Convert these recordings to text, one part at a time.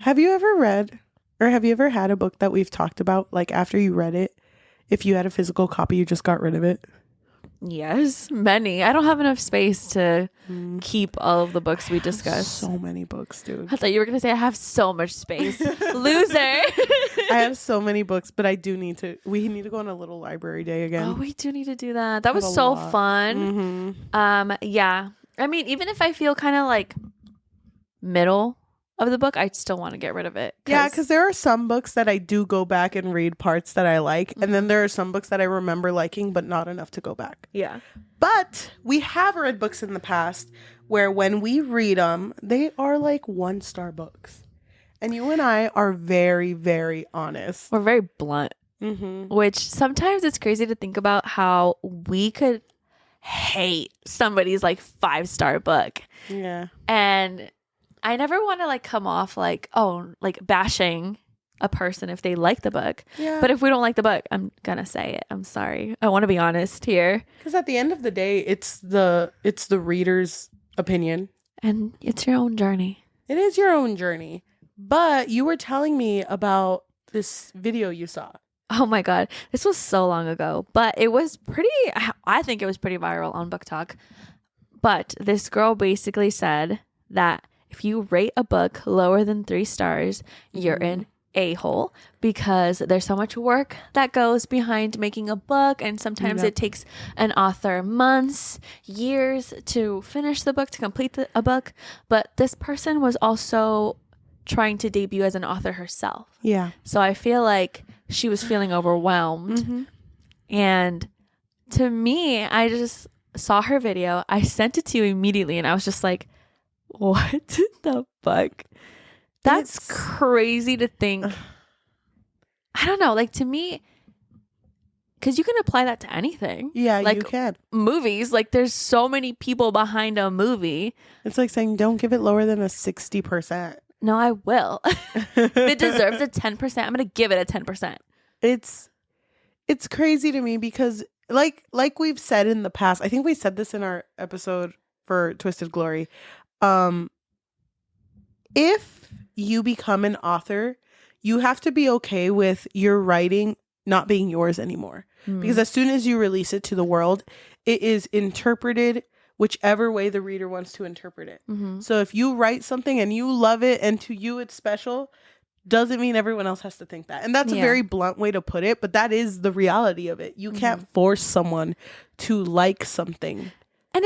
Have you ever read or have you ever had a book that we've talked about, like after you read it, if you had a physical copy, you just got rid of it? Yes, many. I don't have enough space to keep all of the books we discussed. So many books, dude. I thought you were going to say I have so much space. Loser. I have so many books, but we need to go on a little library day again. Oh, we do need to do that. That was so fun. Yeah. I mean, even if I feel kind of like middle of the book, I still want to get rid of it. Yeah, because there are some books that I do go back and read parts that I like. And then there are some books that I remember liking, but not enough to go back. Yeah. But we have read books in the past where when we read them, they are like 1-star books. And you and I are very, very honest. We're very blunt. Which sometimes it's crazy to think about how we could hate somebody's like 5-star book. Yeah. And I never want to like come off like, oh, like bashing a person if they like the book. Yeah. But if we don't like the book, I'm gonna say it. I'm sorry. I want to be honest here. Because at the end of the day, it's the reader's opinion. And it's your own journey. It is your own journey. But you were telling me about this video you saw. Oh my God. This was so long ago. But it was I think it was pretty viral on Book Talk. But this girl basically said that if you rate a book lower than 3 stars, you're an a-hole because there's so much work that goes behind making a book, and sometimes it takes an author months, years to finish the book, to complete a book. But this person was also trying to debut as an author herself. Yeah. So I feel like she was feeling overwhelmed. And to me, I just saw her video. I sent it to you immediately, and I was just like, what the fuck? That's crazy to think. I don't know. Like, to me, because you can apply that to anything. Yeah, like, you can. Movies, like, there's so many people behind a movie. It's like saying, don't give it lower than a 60%. No, I will. If it deserves a 10%, I'm going to give it a 10%. It's crazy to me because, like we've said in the past, I think we said this in our episode for Twisted Glory. If you become an author, you have to be okay with your writing not being yours anymore. Because as soon as you release it to the world, it is interpreted whichever way the reader wants to interpret it. So if you write something and you love it and to you it's special, doesn't mean everyone else has to think that. And that's a very blunt way to put it, but that is the reality of it. You can't force someone to like something. And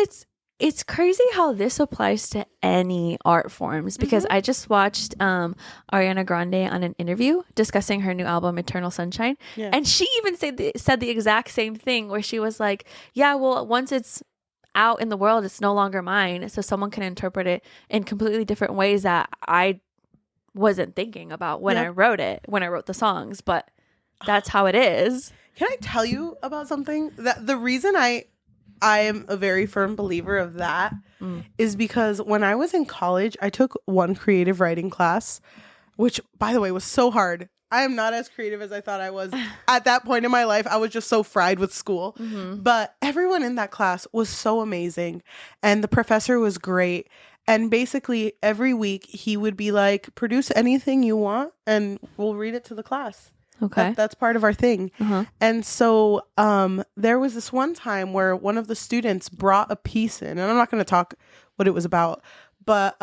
it's crazy how this applies to any art forms, because I just watched Ariana Grande on an interview discussing her new album Eternal Sunshine, and she even said the exact same thing, where she was like, yeah, well, once it's out in the world, it's no longer mine, so someone can interpret it in completely different ways that I wasn't thinking about when I wrote the songs, but that's how it is. Can I tell you about something? That the reason I am a very firm believer of that is because when I was in college, I took one creative writing class, which, by the way, was so hard. I am not as creative as I thought I was. At that point in my life, I was just so fried with school. But everyone in that class was so amazing. And the professor was great. And basically, every week, he would be like, produce anything you want, and we'll read it to the class. Okay. That's part of our thing. And so there was this one time where one of the students brought a piece in, and I'm not going to talk what it was about, but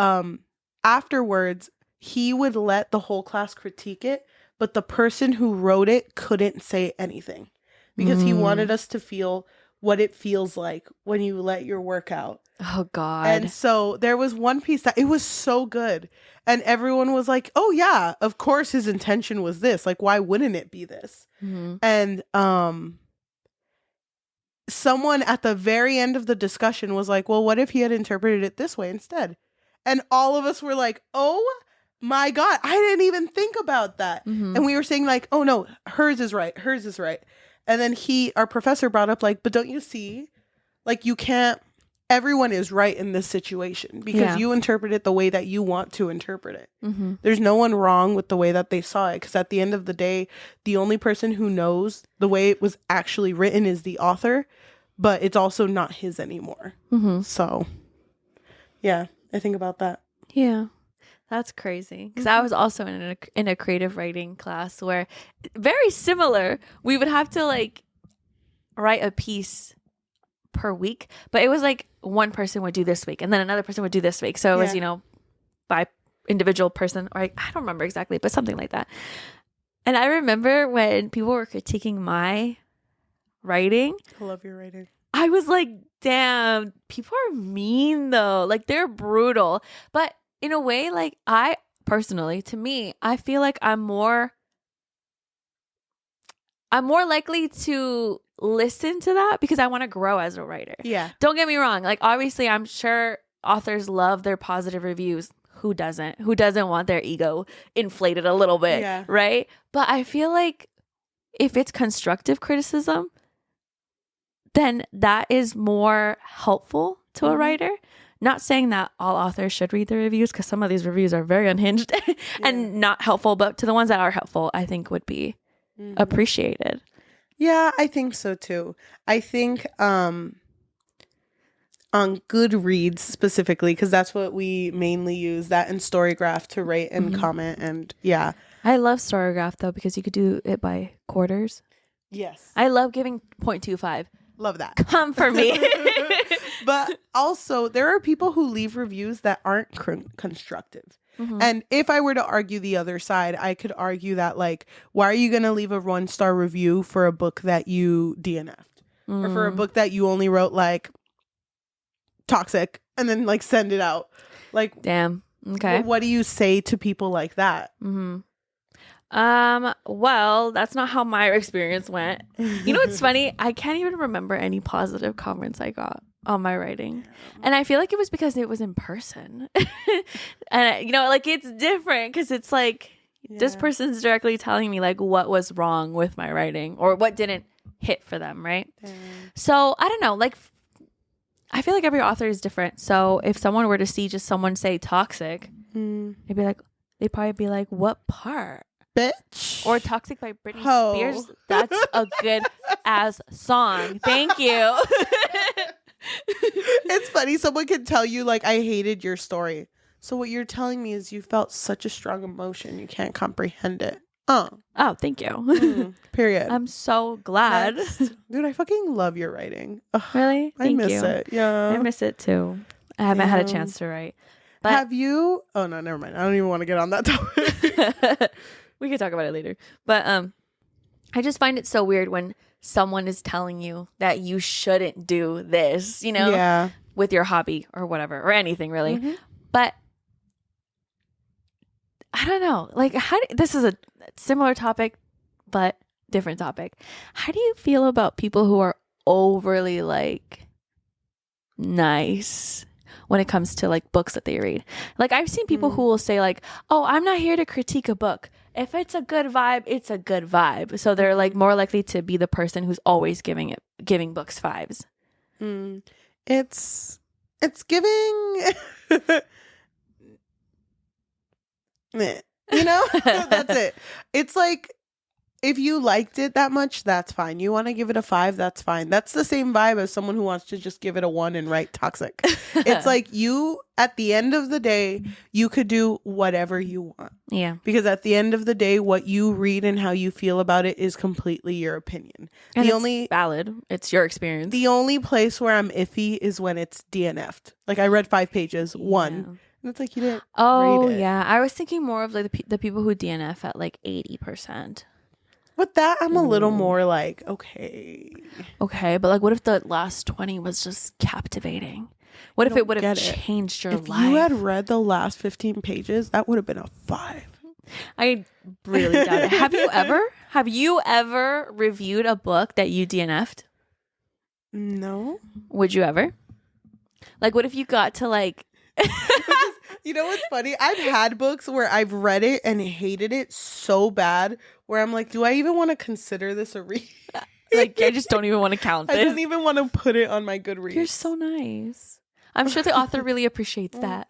afterwards, he would let the whole class critique it, but the person who wrote it couldn't say anything because he wanted us to feel what it feels like when you let your work out. Oh, God. And so there was one piece that it was so good. And everyone was like, oh, yeah, of course his intention was this. Like, why wouldn't it be this? And someone at the very end of the discussion was like, well, what if he had interpreted it this way instead? And all of us were like, oh, my God, I didn't even think about that. And we were saying like, oh, no, hers is right. Hers is right. And then our professor brought up like, but don't you see, like, you can't, everyone is right in this situation because you interpret it the way that you want to interpret it. There's no one wrong with the way that they saw it, because at the end of the day, the only person who knows the way it was actually written is the author, but it's also not his anymore. So, yeah, I think about that. Yeah. That's crazy. Because I was also in a creative writing class where, very similar, we would have to like write a piece per week, but it was like one person would do this week and then another person would do this week. So it was, you know, by individual person, or I don't remember exactly, but something like that. And I remember when people were critiquing my writing. I love your writing. I was like, damn, people are mean though. Like they're brutal. But in a way, like I personally, to me, I feel like I'm more likely to listen to that because I want to grow as a writer. Yeah. Don't get me wrong. Like obviously I'm sure authors love their positive reviews. Who doesn't? Who doesn't want their ego inflated a little bit? Yeah. Right? But I feel like if it's constructive criticism, then that is more helpful to a writer. Not saying that all authors should read the reviews, because some of these reviews are very unhinged and not helpful, but to the ones that are helpful, I think would be appreciated. Yeah, I think so too. I think on Goodreads specifically, because that's what we mainly use, that and Storygraph to rate and comment. And yeah. I love Storygraph though, because you could do it by quarters. Yes. I love giving 0.25. Love that. Come for me. But also, there are people who leave reviews that aren't constructive. And if I were to argue the other side, I could argue that, like, why are you going to leave a 1-star review for a book that you DNF'd? Or for a book that you only wrote, like, toxic, and then, like, send it out? Like, damn. Okay. What do you say to people like that? Well, that's not how my experience went. You know what's funny? I can't even remember any positive comments I got on my writing. And I feel like it was because it was in person. And, you know, like it's different because it's like this person's directly telling me like what was wrong with my writing or what didn't hit for them, right? So I don't know, like I feel like every author is different. So if someone were to see just someone say toxic, they'd probably be like, what part? Bitch. Or Toxic by Britney Spears. That's a good ass song. Thank you. It's funny. Someone can tell you, like, I hated your story. So what you're telling me is you felt such a strong emotion. You can't comprehend it. Oh, thank you. Period. I'm so glad. Dude, I fucking love your writing. Ugh, really? I miss it. Yeah. I miss it too. I haven't had a chance to write. But have you? Oh, no, never mind. I don't even want to get on that topic. We could talk about it later. But I just find it so weird when someone is telling you that you shouldn't do this, you know, with your hobby or whatever, or anything really. But I don't know. Like, this is a similar topic, but different topic. How do you feel about people who are overly like nice when it comes to like books that they read? Like I've seen people who will say like, oh, I'm not here to critique a book. If it's a good vibe, it's a good vibe. So they're like more likely to be the person who's always giving books 5s. It's giving you know. That's it. It's like, if you liked it that much, that's fine. You want to give it a 5, that's fine. That's the same vibe as someone who wants to just give it a 1 and write toxic. It's like, you, at the end of the day, you could do whatever you want. Yeah. Because at the end of the day, what you read and how you feel about it is completely your opinion. And it's valid. It's your experience. The only place where I'm iffy is when it's DNF'd. Like, I read 5 pages, 1. And it's like, you didn't read it. Yeah. I was thinking more of like the people who DNF at like 80%. With that, I'm a little more like, okay. Okay, but like, what if the last 20 was just captivating? What if it would have changed your life? If you had read the last 15 pages, that would have been a 5. I really doubt it. Have you ever reviewed a book that you DNF'd? No. Would you ever? Like, what if you got to like... You know what's funny? I've had books where I've read it and hated it so bad where I'm like, do I even want to consider this a read? Like, I just don't even want to count this. I don't even want to put it on my Goodreads. You're so nice. I'm sure the author really appreciates that.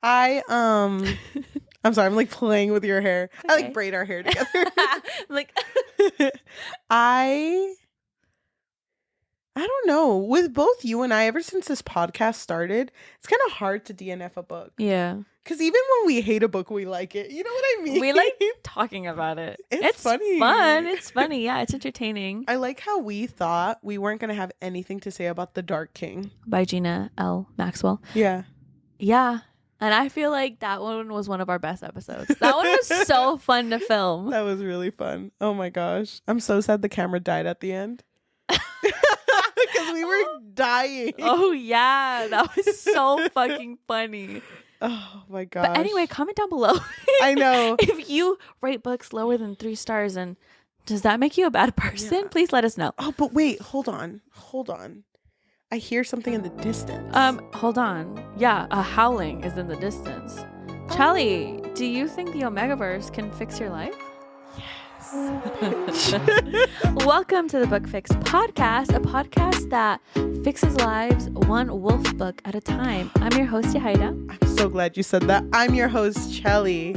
I'm sorry, I'm like playing with your hair. Okay. I like braid our hair together. Like I I don't know. With both you and I, ever since this podcast started, it's kind of hard to DNF a book. Yeah. Because even when we hate a book, we like it. You know what I mean? We like talking about it. It's funny. Fun. It's funny. Yeah, it's entertaining. I like how we thought we weren't going to have anything to say about The Dark King. By Gina L. Maxwell. Yeah. Yeah. And I feel like that one was one of our best episodes. That one was so fun to film. That was really fun. Oh my gosh. I'm so sad the camera died at the end. Because we were dying. Oh, yeah. That was so fucking funny. Oh my gosh. But anyway, comment down below. I know. If you rate books lower than 3 stars, and does that make you a bad person? Yeah. Please let us know. Oh, but wait. Hold on. I hear something in the distance. Hold on. Yeah, a howling is in the distance. Cheli, do you think the omegaverse can fix your life? Yes. Welcome to the Book Fix podcast, a podcast that fixes lives one wolf book at a time. I'm your host, Yajaira. I'm so glad you said that. I'm your host, Cheli.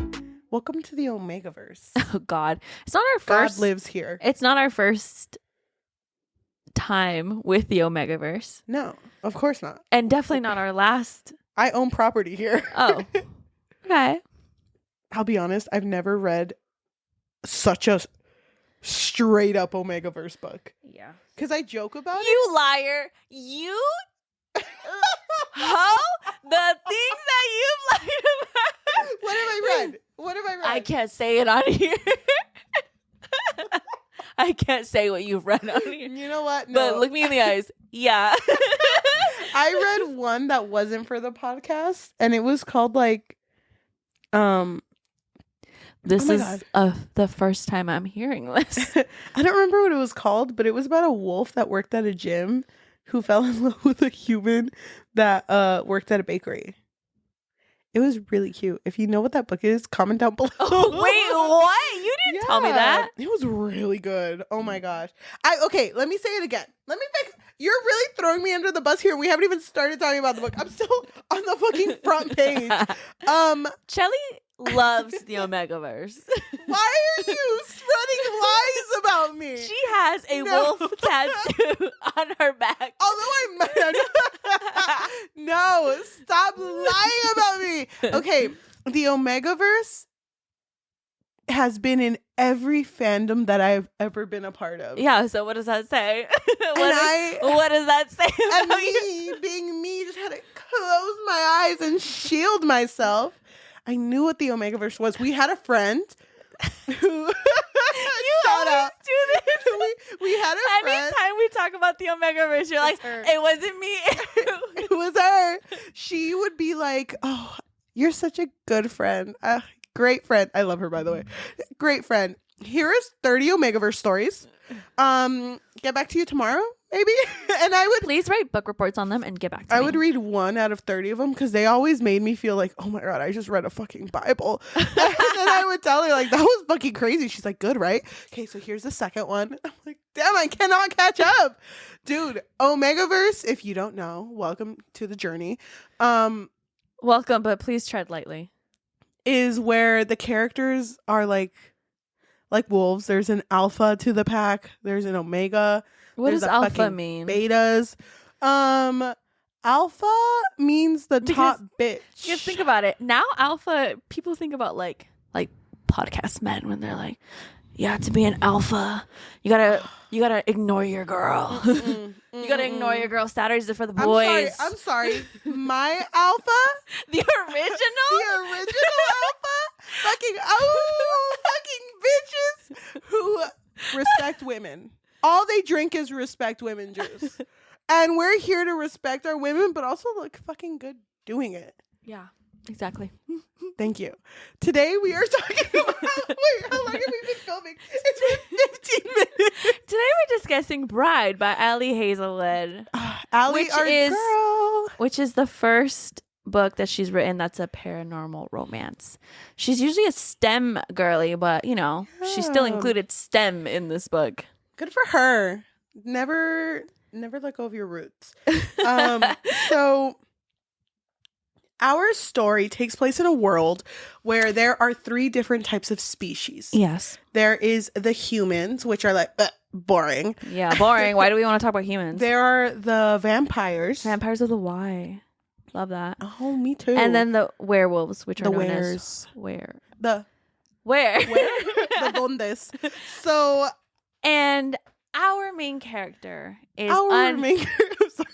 Welcome to the omegaverse. Oh, God. It's not our first. God lives here. It's not our first time with the omegaverse. No, of course not. And definitely not our last. I own property here. Oh, okay. I'll be honest, I've never read such a straight up omegaverse book. Yeah. Because I joke about it. You liar. You ho, the things that you've lied about. What have I read? I can't say it on here. I can't say what you've read on here. You know what? No. But look me in the eyes. Yeah. I read one that wasn't for the podcast, and it was called like This is the first time I'm hearing this. I don't remember what it was called, but it was about a wolf that worked at a gym who fell in love with a human that worked at a bakery. It was really cute. If you know what that book is, comment down below. Oh, wait, what? You didn't tell me that. It was really good. Oh my gosh. Okay, let me say it again. Let me fix. You're really throwing me under the bus here. We haven't even started talking about the book. I'm still on the fucking front page. Cheli loves the omegaverse. Why are you spreading lies about me? She has a wolf tattoo on her back. Although I'm mad. No, stop lying about me. Okay, the omegaverse has been in every fandom that I've ever been a part of. Yeah, so what does that say? What does that say and about me, you? being me, just had to close my eyes and shield myself. I knew what the omegaverse was. We had a friend who You shout always out. do this. We had a friend. Anytime we talk about the omegaverse, you're like, her. it wasn't me. It was her. She would be like, "Oh, you're such a good friend. Great friend. I love her, by the way. Great friend. Here is 30 omegaverse stories. Get back to you tomorrow, maybe." And I would Please write book reports on them and get back to me. I would read 1 out of 30 of them because they always made me feel like, oh my God, I just read a fucking Bible. And then I would tell her, like, that was fucking crazy. She's like, good, right? Okay, so here's the second one. I'm like, damn, I cannot catch up. Dude, omegaverse, if you don't know, welcome to the journey. Welcome, but please tread lightly. Is where the characters are like wolves. There's an alpha to the pack. There's an omega. What There's does a alpha fucking mean? Betas. Alpha means the top bitch. Just think about it. Now alpha, people think about like podcast men when they're like, yeah, to be an alpha, you gotta ignore your girl. You gotta ignore your girl. Saturdays are for the boys. I'm sorry. My alpha, The original? fucking bitches who respect women. All they drink is respect women juice. And we're here to respect our women, but also look fucking good doing it. Yeah, exactly. Thank you. Today we are talking about... Wait, how long have we been filming? It's been 15 minutes. Today we're discussing Bride by Ali Hazelwood. Ali, our girl. Which is the first book that she's written that's a paranormal romance. She's usually a STEM girly, but, you know, she still included STEM in this book. Good for her. Never let go of your roots. So our story takes place in a world where there are 3 different types of species. Yes. There is the humans, which are like boring. Yeah, boring. Why do we want to talk about humans? There are the vampires. Vampires with a Y. Love that. Oh, me too. And then the werewolves, which are the known wares. as where? The Where? the bondes. So and our main character is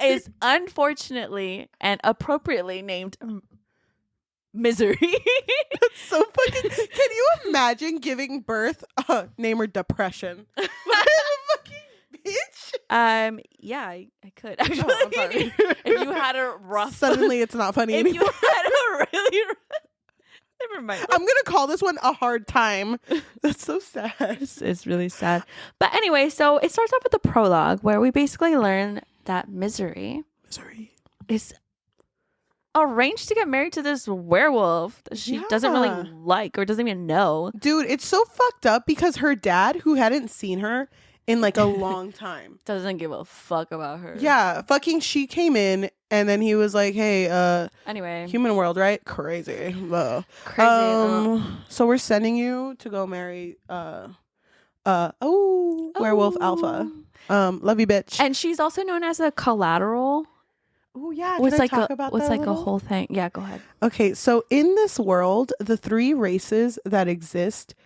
is unfortunately and appropriately named Misery. so fucking. Can you imagine giving birth? Name her Depression. Fucking bitch. Yeah, I could actually. Oh, I'm sorry. If you had a rough, Suddenly it's not funny if anymore. you had a really, never mind. I'm gonna call this one a hard time. That's so sad. It's really sad. But anyway, so it starts off with the prologue where we basically learn that Misery is arranged to get married to this werewolf that she doesn't really like or doesn't even know. Dude, it's so fucked up because her dad, who hadn't seen her in like a long time, doesn't give a fuck about her. Yeah, fucking she came in and then he was like, hey, anyway, human world, right? Crazy. Ugh. Crazy. So we're sending you to go marry werewolf alpha. Love you, bitch. And she's also known as a collateral. Oh yeah, What's like talk about that a whole thing? Yeah, go ahead. Okay, so in this world, the three races that exist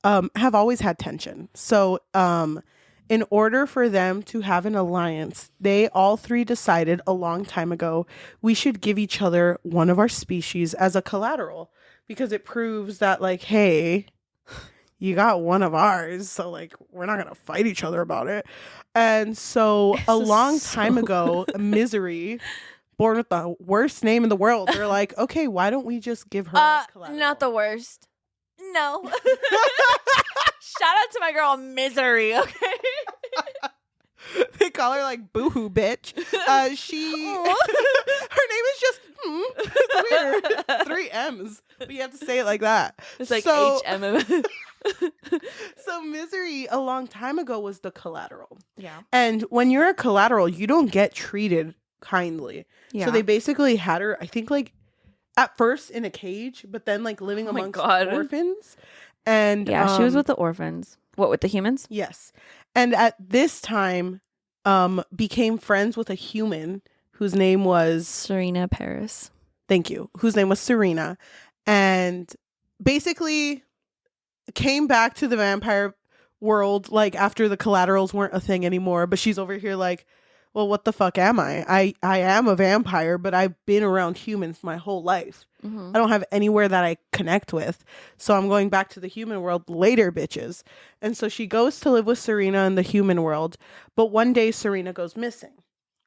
have always had tension. So in order for them to have an alliance, they all three decided a long time ago we should give each other one of our species as a collateral because it proves that like, hey, you got one of ours, so like we're not gonna fight each other about it. And so a long time ago, Misery, born with the worst name in the world, they're like, okay, why don't we just give her as collateral? Not the worst. No. Shout out to my girl Misery, okay? They call her like boohoo bitch. She her name is just it's weird. 3 M's. But you have to say it like that. It's like so, HM. So Misery a long time ago was the collateral. Yeah. And when you're a collateral, you don't get treated kindly. Yeah. So they basically had her, I think like at first in a cage, but then like living amongst orphans. And yeah, she was with the orphans. What, with the humans? Yes. And at this time, became friends with a human whose name was Serena Paris. Thank you. Whose name was Serena. And basically came back to the vampire world like after the collaterals weren't a thing anymore. But she's over here like, well, what the fuck am I? I am a vampire, but I've been around humans my whole life. Mm-hmm. I don't have anywhere that I connect with. So I'm going back to the human world later, bitches. And so she goes to live with Serena in the human world. But one day Serena goes missing.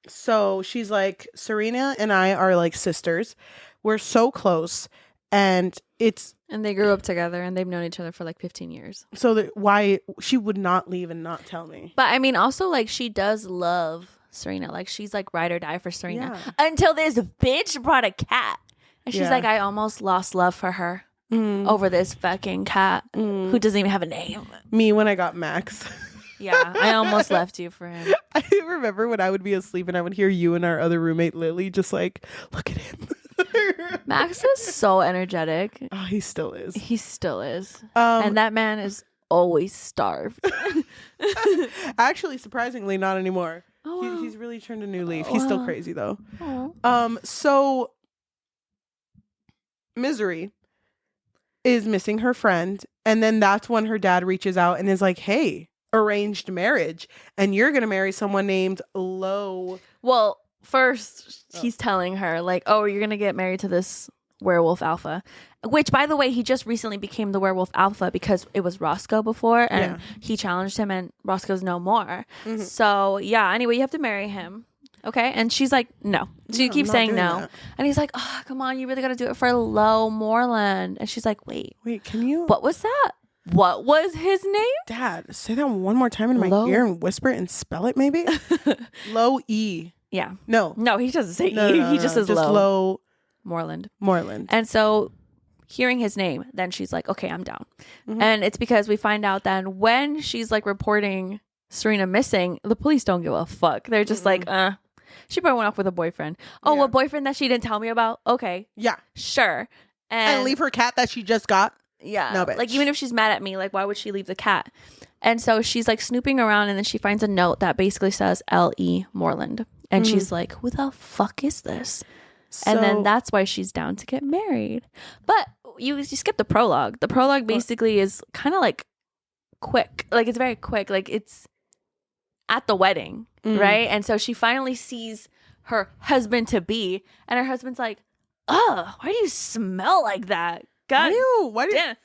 So she's like, Serena and I are like sisters. We're so close. And they grew up together and they've known each other for like 15 years. So why she would not leave and not tell me. But I mean, also like she does love Serena. Like she's like ride or die for Serena. Yeah. Until this bitch brought a cat. And she's like, I almost lost love for her over this fucking cat who doesn't even have a name. Me when I got Max. Yeah, I almost left you for him. I remember when I would be asleep and I would hear you and our other roommate Lily just like, look at him. Max is so energetic. Oh, he still is. He still is. And that man is always starved. Actually, surprisingly, not anymore. Oh, wow. He's really turned a new leaf. He's still crazy though. Oh. So Misery is missing her friend, and then that's when her dad reaches out and is like, hey, arranged marriage, and you're gonna marry someone named Lowe. Well, first he's telling her like, oh, you're gonna get married to this werewolf alpha, which by the way he just recently became the werewolf alpha because it was Roscoe before and he challenged him and Roscoe's no more. So yeah, anyway, you have to marry him. Okay. And she's like, no. She keeps saying no. That. And he's like, oh, come on. You really got to do it for Lowe Moreland. And she's like, wait, can you? What was that? What was his name? Dad, say that one more time in my ear and whisper it and spell it maybe. Lowe E. Yeah. No, he doesn't say E. He just says Lowe Moreland. And so hearing his name, then she's like, okay, I'm down. And it's because we find out then when she's like reporting Serena missing, the police don't give a fuck. They're just like, she probably went off with a boyfriend. Oh, a boyfriend that she didn't tell me about? Okay. Yeah. Sure. And leave her cat that she just got? Yeah. No, bitch. Like, even if she's mad at me, like, why would she leave the cat? And so she's like snooping around, and then she finds a note that basically says L.E. Moreland. And she's like, who the fuck is this? And then that's why she's down to get married. But you skip the prologue. The prologue basically is kind of like quick. Like, it's very quick. Like, it's at the wedding, right? And so she finally sees her husband to be, and her husband's like, "Oh, why do you smell like that? God, why do you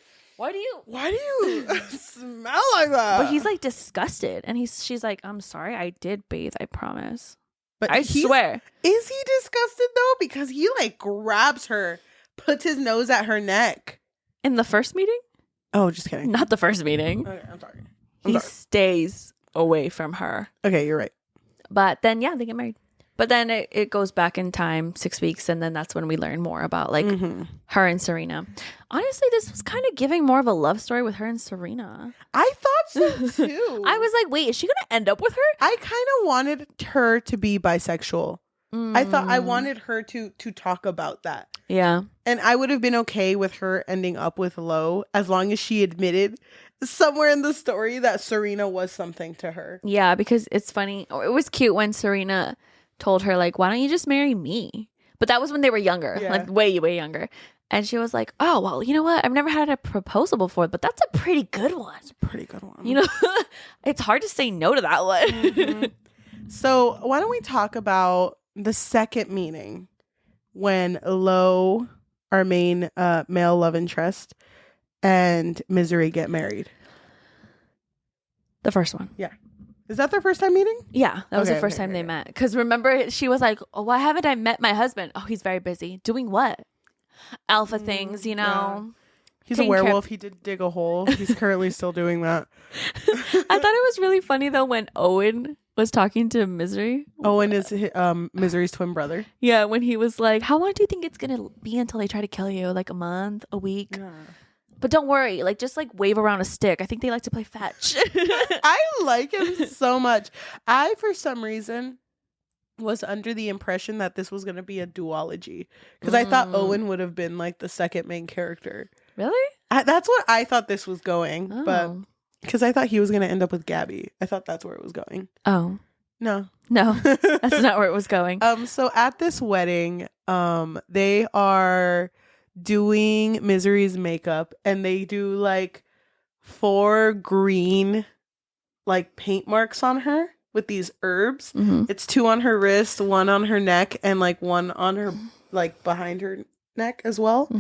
smell like that?" But he's like disgusted, and she's like, "I'm sorry, I did bathe, I promise." But I swear. Is he disgusted though? Because he like grabs her, puts his nose at her neck. In the first meeting? Oh, just kidding. Not the first meeting. Okay, I'm sorry. He stays away from her. Okay, you're right. But then, yeah, they get married. But then it goes back in time 6 weeks, and then that's when we learn more about like her and Serena. Honestly, this was kind of giving more of a love story with her and Serena. I thought so too. I was like, wait, is she gonna end up with her? I kind of wanted her to be bisexual. I thought I wanted her to talk about that. Yeah. And I would have been okay with her ending up with Lowe as long as she admitted somewhere in the story that Serena was something to her. Yeah, because it's funny. It was cute when Serena told her, like, why don't you just marry me? But that was when they were younger, like way, way younger. And she was like, oh, well, you know what? I've never had a proposal before, but that's a pretty good one. It's a pretty good one. You know, it's hard to say no to that one. So why don't we talk about the second meeting when Lowe, our main male love interest, and Misery get married? The first one. Yeah. Is that their first time meeting? Yeah, that was the first time they met. Because remember, she was like, oh, why haven't I met my husband? Oh, he's very busy. Doing what? Alpha things, you know. Yeah. He's a werewolf. He did dig a hole. He's currently still doing that. I thought it was really funny, though, when Owen was talking to Misery. Owen is Misery's twin brother. Yeah, when he was like, how long do you think it's going to be until they try to kill you? Like a month? A week? Yeah. But don't worry, like just like wave around a stick. I think they like to play fetch. I like him so much. I, for some reason, was under the impression that this was going to be a duology because I thought Owen would have been like the second main character. Really? That's what I thought this was going, but because I thought he was going to end up with Gabby. I thought that's where it was going. Oh. No, that's not where it was going. So at this wedding, they are doing Misery's makeup, and they do like 4 green like paint marks on her with these herbs. It's 2 on her wrist, 1 on her neck, and like 1 on her like behind her neck as well.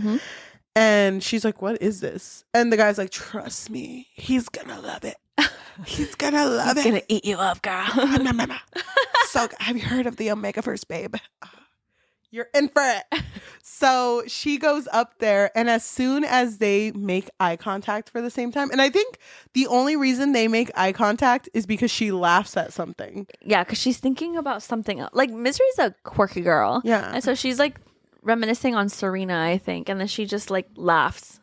And she's like, what is this? And the guy's like, trust me, he's gonna love it. He's gonna love it. He's gonna eat you up, girl. So have you heard of the omegaverse, babe? You're in for it. So she goes up there, and as soon as they make eye contact for the same time, and I think the only reason they make eye contact is because she laughs at something. Yeah, because she's thinking about something else. Like, Misery's a quirky girl. Yeah. And so she's like reminiscing on Serena, I think. And then she just like laughs.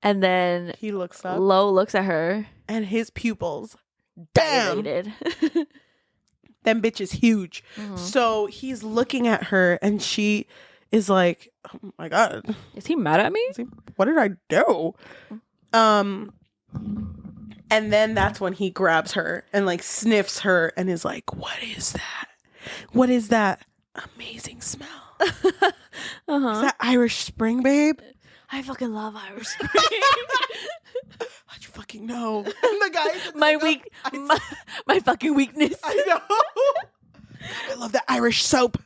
And then he looks up. Lowe looks at her. And his pupils dilated. Them bitch is huge. So he's looking at her, and she is like, oh my God. Is he mad at me? What did I do? And then that's when he grabs her and like sniffs her and is like, what is that? What is that amazing smell? Is that Irish Spring, babe? I fucking love Irish Spring. How'd you fucking know? And the guy, my fucking weakness. I know. God, I love that Irish soap.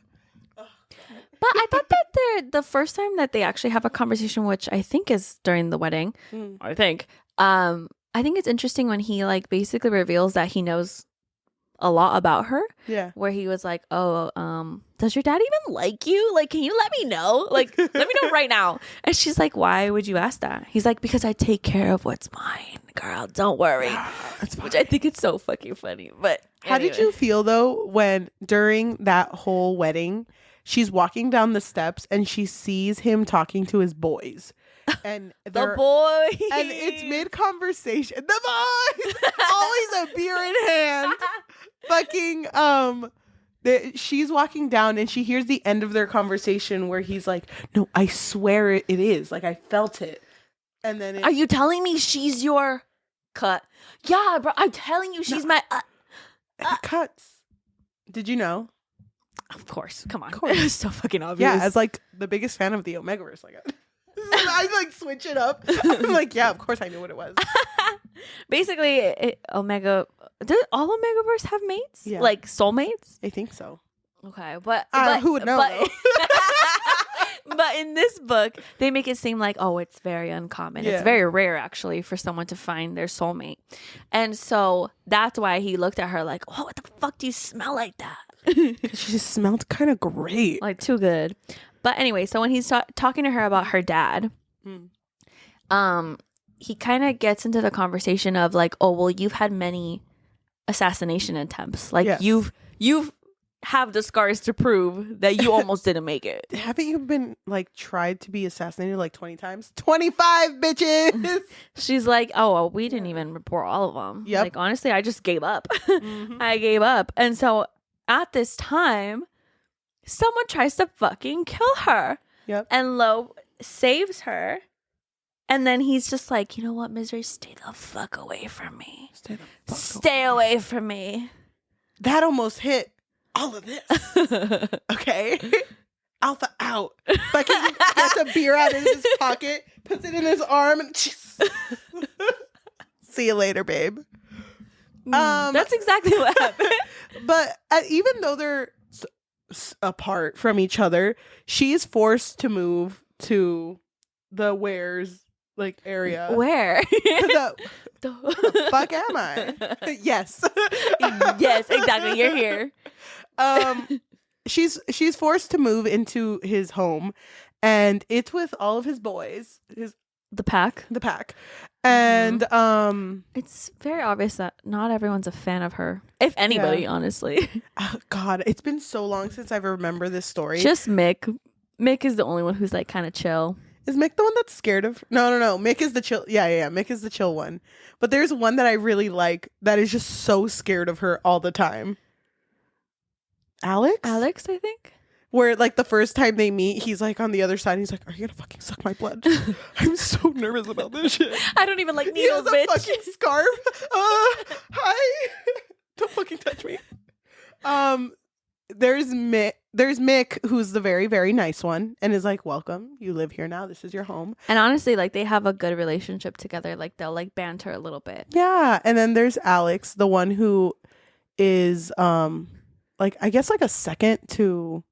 But I thought that the first time that they actually have a conversation, which I think is during the wedding, I think it's interesting when he like basically reveals that he knows a lot about her. Yeah. Where he was like, oh, does your dad even like you? Like, can you let me know? Like, let me know right now. And she's like, why would you ask that? He's like, because I take care of what's mine, girl. Don't worry. That's fine. Which I think it's so fucking funny. But how did you feel though when during that whole wedding, she's walking down the steps and she sees him talking to his boys? And the boys, and it's mid conversation. The boys, always a beer in hand. Fucking she's walking down and she hears the end of their conversation where he's like, "No, I swear it is. Like I felt it." And then are you telling me she's your cut. Yeah, bro, I'm telling you, she's my. It cuts. Did you know? Of course, come on. Of course. It's so fucking obvious. Yeah, as like the biggest fan of the omegaverse, I like switch it up. I'm like, yeah, of course I knew what it was. Basically, Omega. Do all Omegaverse have mates? Yeah. Like soulmates? I think so. Okay, but Who would know? But, but in this book, they make it seem like, oh, it's very uncommon. Yeah. It's very rare, actually, for someone to find their soulmate. And so that's why he looked at her like, oh, what the fuck do you smell like that? She just smelled kind of great. Like, too good. But anyway, so when he's talking to her about her dad, he kind of gets into the conversation of like, oh, well, you've had many assassination attempts. Like, Yes. you've have the scars to prove that you almost didn't make it. Haven't you been like tried to be assassinated like 20 times? 25 bitches. She's like, oh, well, we didn't even report all of them. Yep. Like, honestly, I just gave up. I gave up. And so at this time, someone tries to fucking kill her. Yep. And Lowe saves her. And then he's just like, you know what, Misery? Stay the fuck away from me. Stay away from me. That almost hit all of this. Okay. Alpha out. Fucking gets a beer out of his pocket, puts it in his arm, and see you later, babe. That's exactly what happened. But even though they're apart from each other, she's forced to move to the Wares like area. Where? The fuck am I? Yes. Yes, exactly. You're here. She's forced to move into his home, and it's with all of his boys, the pack. And it's very obvious that not everyone's a fan of her, if anybody, honestly. Oh, God, it's been so long since I remember this story. Just Mick. Mick is the only one who's like kind of chill. Is Mick the one that's scared of? No. Mick is the chill. Yeah. Mick is the chill one. But there's one that I really like that is just so scared of her all the time. Alex, I think. Where like the first time they meet, he's like on the other side. And he's like, "Are you gonna fucking suck my blood?" I'm so nervous about this shit. I don't even like He needles, has a bitch. fucking scarf. Hi. Don't fucking touch me. There's Mick, who's the very, very nice one, and is like, welcome, you live here now, this is your home. And honestly, like, they have a good relationship together. Like, they'll like banter a little bit. Yeah. And then there's Alex, the one who is like, I guess like a second to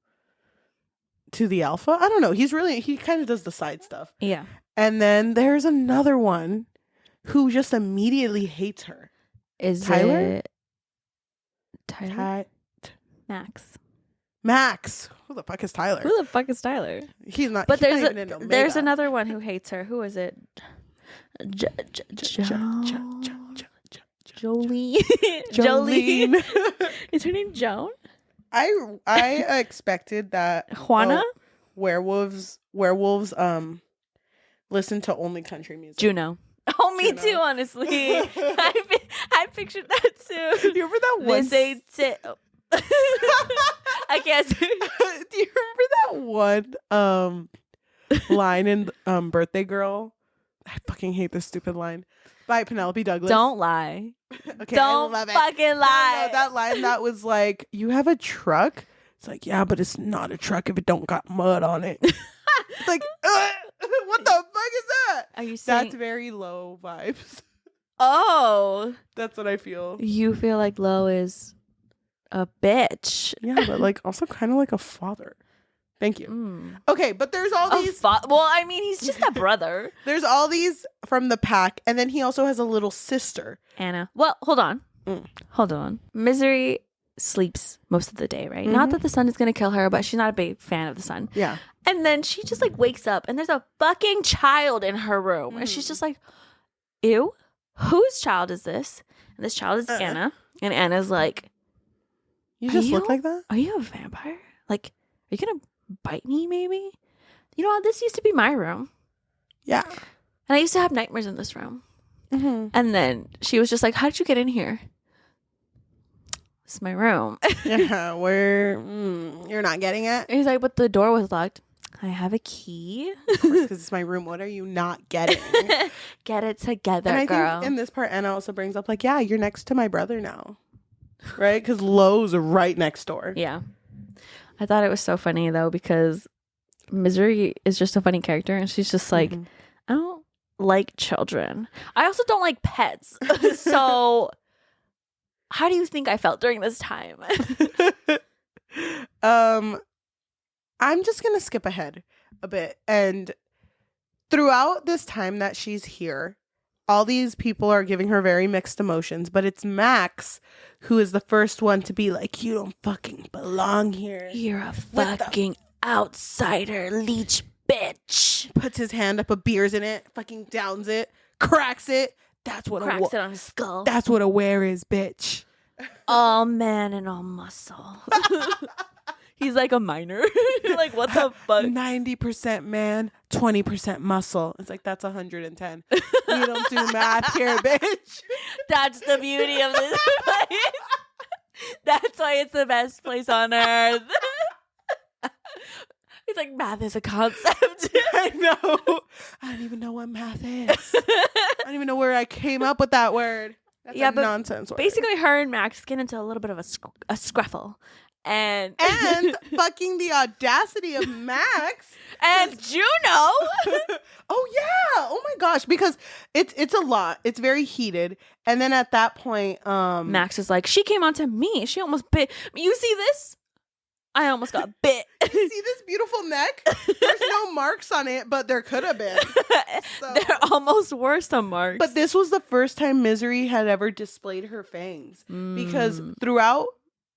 the alpha. I don't know. He kind of does the side stuff. Yeah. And then there's another one who just immediately hates her. Is Tyler? it Tyler? Max. Who the fuck is Tyler? Who the fuck is Tyler? He's not. But he's not even in Omega. there's another one who hates her. Who is it? Jolene. Jolene. Is her name Joan? I expected that Juana? werewolves listen to only country music. Juno. Oh, me Juno. too, honestly. I pictured that too. You remember that one? This ain't it. I can't. Do you remember that one line in Birthday Girl? I fucking hate this stupid line by Penelope Douglas. Don't lie. Okay, Don't I love it. fucking lie. No, that line that was like, you have a truck? It's like, yeah, but it's not a truck if it don't got mud on it. It's like, what the fuck is that? Are you saying That's very Low vibes. Oh, That's what I feel. you feel like Lowe is a bitch? Yeah, but like also kind of like a father. Thank you. Okay, but there's all these. Well, I mean, he's just a brother. There's all these from the pack, and then he also has a little sister. Anna. Well, hold on. Hold on. Misery sleeps most of the day, right? Not that the sun is going to kill her, but she's not a big fan of the sun. Yeah. And then she just like wakes up and there's a fucking child in her room. And she's just like, ew, whose child is this? And this child is Anna. And Anna's like, You just look like that? Are you a vampire? Like, are you going to bite me maybe? You know what? This used to be my room. Yeah. And I used to have nightmares in this room. And then she was just like, how did you get in here? This is my room. Yeah, where you're not getting it. And he's like, but the door was locked. I have a key. Of course, because it's my room. What are you not getting? Get it together, and I girl. think in this part, Anna also brings up, like, yeah, you're next to my brother now. Right? Because Lowe's right next door. Yeah. I thought it was so funny, though, because Misery is just a funny character. And she's just like, I don't like children. I also don't like pets. So how do you think I felt during this time? I'm just going to skip ahead a bit. And throughout this time that she's here, all these people are giving her very mixed emotions, but it's Max who is the first one to be like, you don't fucking belong here. You're a fucking outsider, leech bitch. Puts his hand up, a beer's in it, fucking downs it, cracks it. That's what cracks it on his skull. That's what a were is, bitch. All man and all muscle. He's like a miner. Like, what the fuck? 90% man, 20% muscle. It's like, that's 110. We don't do math here, bitch. That's the beauty of this place. That's why it's the best place on earth. He's like, math is a concept. I know. I don't even know what math is. I don't even know where I came up with that word. That's a nonsense word. Basically, her and Max get into a little bit of a scruffle. And fucking the audacity of Max and Juno. Oh yeah. Oh my gosh. Because it's a lot. It's very heated. And then at that point, Max is like, she came onto me. She almost bit. You see this? I almost got bit. See this beautiful neck? There's no marks on it, but there could have been. So. There almost were some marks. But this was the first time Misery had ever displayed her fangs. Because throughout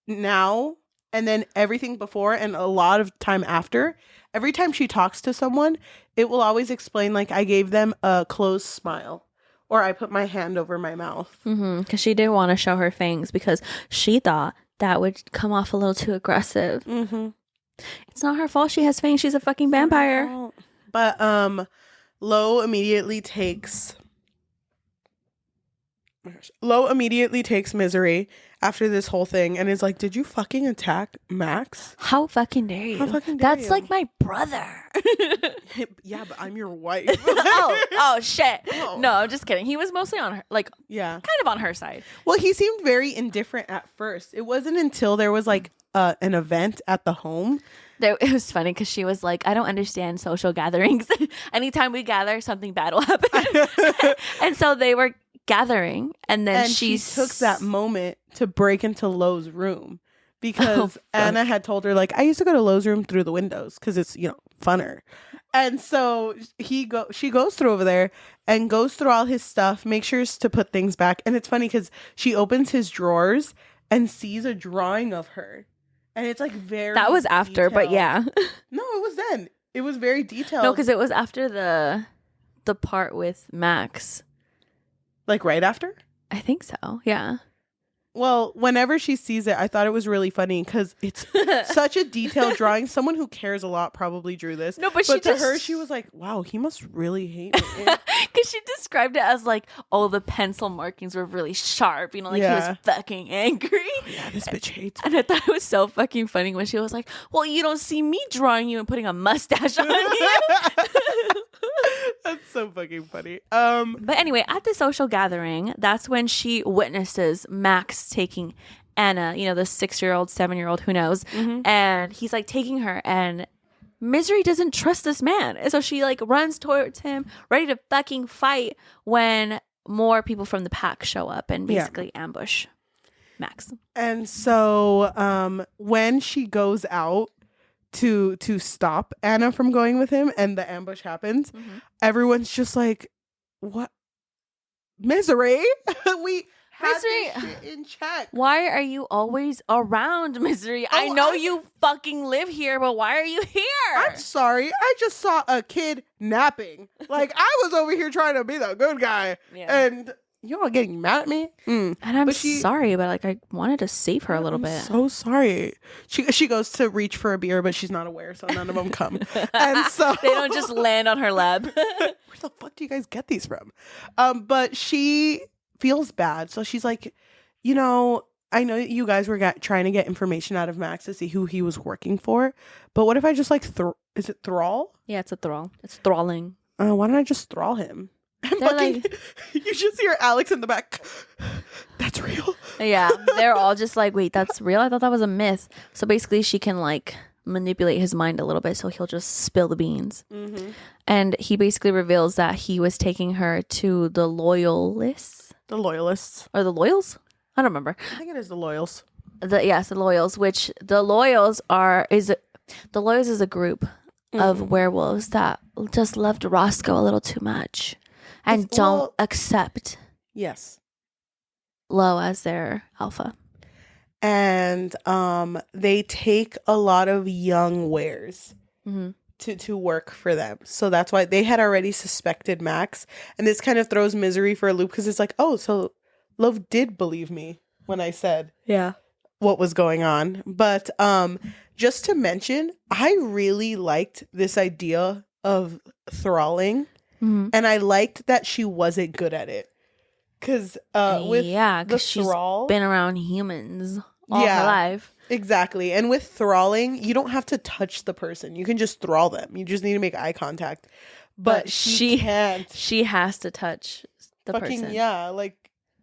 now and then everything before and a lot of time after, every time she talks to someone, it will always explain, like, I gave them a closed smile or I put my hand over my mouth. Because she didn't want to show her fangs because she thought that would come off a little too aggressive. It's not her fault she has fangs. She's a fucking vampire. But Lowe immediately takes Misery after this whole thing and is like, did you fucking attack Max? How fucking dare you? That's like my brother. Yeah, but I'm your wife. oh shit. Oh. No, I'm just kidding. He was mostly on her, like, kind of on her side. Well, he seemed very indifferent at first. It wasn't until there was like an event at the home. It was funny because she was like, I don't understand social gatherings. Anytime we gather, something bad will happen. And so they were gathering, and then she took that moment to break into Lowe's room because Anna had told her, like, I used to go to Lowe's room through the windows because it's, funner. And so she goes through over there and goes through all his stuff, makes sure to put things back. And it's funny because she opens his drawers and sees a drawing of her. And it's like very That was after, detailed. But yeah. No, it was then. It was very detailed. No, because it was after the part with Max. Like right after? I think so, yeah. Well, whenever she sees it, I thought it was really funny because it's such a detailed drawing. Someone who cares a lot probably drew this. No, but to her, she was like, wow, he must really hate me. Because she described it as like, oh, the pencil markings were really sharp. He was fucking angry. Oh, yeah, this bitch hates me. And I thought it was so fucking funny when she was like, well, you don't see me drawing you and putting a mustache on you. That's so fucking funny. But anyway, at the social gathering, that's when she witnesses Max taking Anna, the 6-year-old, 7-year-old, who knows, and he's like taking her, and Misery doesn't trust this man, and so she like runs towards him, ready to fucking fight, when more people from the pack show up and basically ambush Max. And so when she goes out to stop Anna from going with him and the ambush happens, everyone's just like, what? Misery? We had this shit in check. Why are you always around, Misery? I know you fucking live here, but why are you here? I'm sorry. I just saw a kid napping. Like, I was over here trying to be the good guy. Yeah. And you're all getting mad at me? And I'm sorry, but like I wanted to save her a little bit. So sorry. She goes to reach for a beer, but she's not aware, so none of them come. And so they don't just land on her lap. Where the fuck do you guys get these from? But she feels bad, so she's like, I know you guys were trying to get information out of Max to see who he was working for, but what if I just like Is it thrall? Yeah, it's a thrall. It's thralling. Why don't I just thrall him? You just hear Alex in the back. That's real. Yeah, they're all just like, wait, that's real? I thought that was a myth. So basically she can like manipulate his mind a little bit, so he'll just spill the beans. And he basically reveals that he was taking her to the Loyalists. The Loyalists. Or the Loyals? I don't remember. I think it is the Loyals. Yes, the Loyals, which the Loyals is a group of werewolves that just loved Roscoe a little too much and don't accept Lowe as their alpha. And they take a lot of young wares to work for them. So that's why they had already suspected Max. And this kind of throws Misery for a loop because it's like, oh, so Love did believe me when I said what was going on. But just to mention, I really liked this idea of thralling. And I liked that she wasn't good at it. Because with the she's thrall, been around humans all her life. Exactly. And with thralling, you don't have to touch the person. You can just thrall them. You just need to make eye contact. But she can't. She has to touch the person. Yeah, like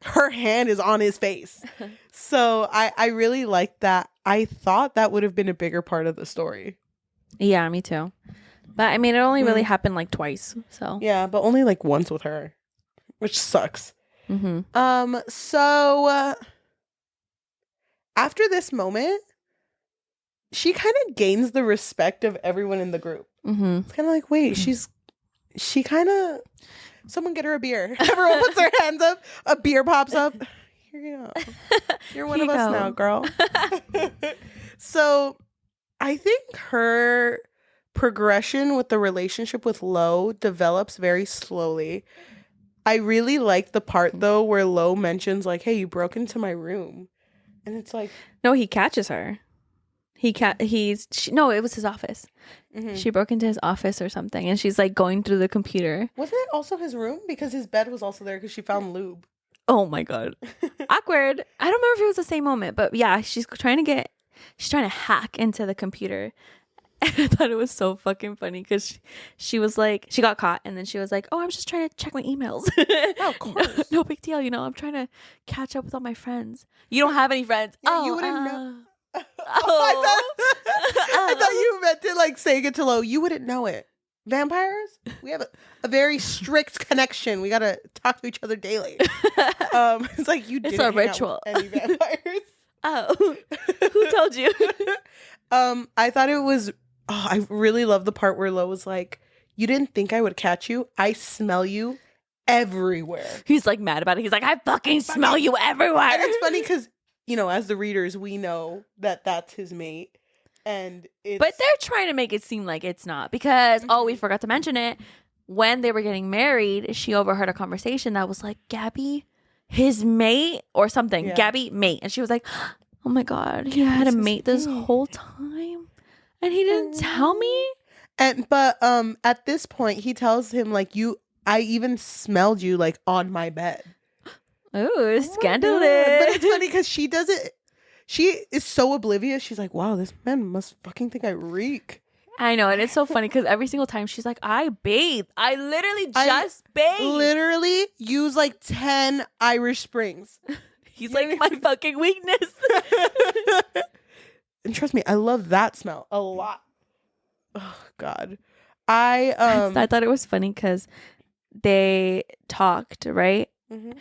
her hand is on his face. So I really liked that. I thought that would have been a bigger part of the story. Yeah, me too. But I mean, it only really happened like twice. So yeah, but only like once with her, which sucks. So after this moment, she kind of gains the respect of everyone in the group. It's kind of like, wait, she kind of, someone get her a beer. Everyone puts their hands up, a beer pops up. Here you go. You're one of us now, girl. So I think her progression with the relationship with Lowe develops very slowly. I really like the part though where Lowe mentions like, hey, you broke into my room. And it's like, no, he catches her. No, it was his office. She broke into his office or something, and she's like going through the computer. Wasn't it also his room? Because his bed was also there because she found lube. Oh my god. Awkward. I don't remember if it was the same moment, but yeah, she's trying to hack into the computer. And I thought it was so fucking funny because she was like, she got caught, and then she was like, oh, I'm just trying to check my emails. Oh, of course. No big deal. I'm trying to catch up with all my friends. You don't have any friends. Yeah, you wouldn't know. I thought you meant to like saying it to Lowe. You wouldn't know it. Vampires? We have a very strict connection. We gotta talk to each other daily. It's like you didn't it's a hang ritual. Out with any vampires. Oh, who told you? I thought it was. Oh, I really love the part where Lowe was like, "You didn't think I would catch you? I smell you everywhere." He's like mad about it. He's like, "I fucking smell you everywhere." And it's funny because as the readers, we know that that's his mate. But they're trying to make it seem like it's not because, we forgot to mention it. When they were getting married, she overheard a conversation that was like, Gabby, his mate or something. Yeah. Gabby, mate. And she was like, oh my God, he had a mate this whole time and he didn't tell me. But at this point, he tells him like, I even smelled you like on my bed. Ooh, scandalous. But it's funny because she does it. She is so oblivious. She's like, wow, this man must fucking think I reek. I know. And it's so funny because every single time she's like, I bathe. I literally just bathe. Literally use like 10 Irish Springs. He's like my fucking weakness. And trust me, I love that smell a lot. Oh, God. I thought it was funny because they talked, right? Mm-hmm.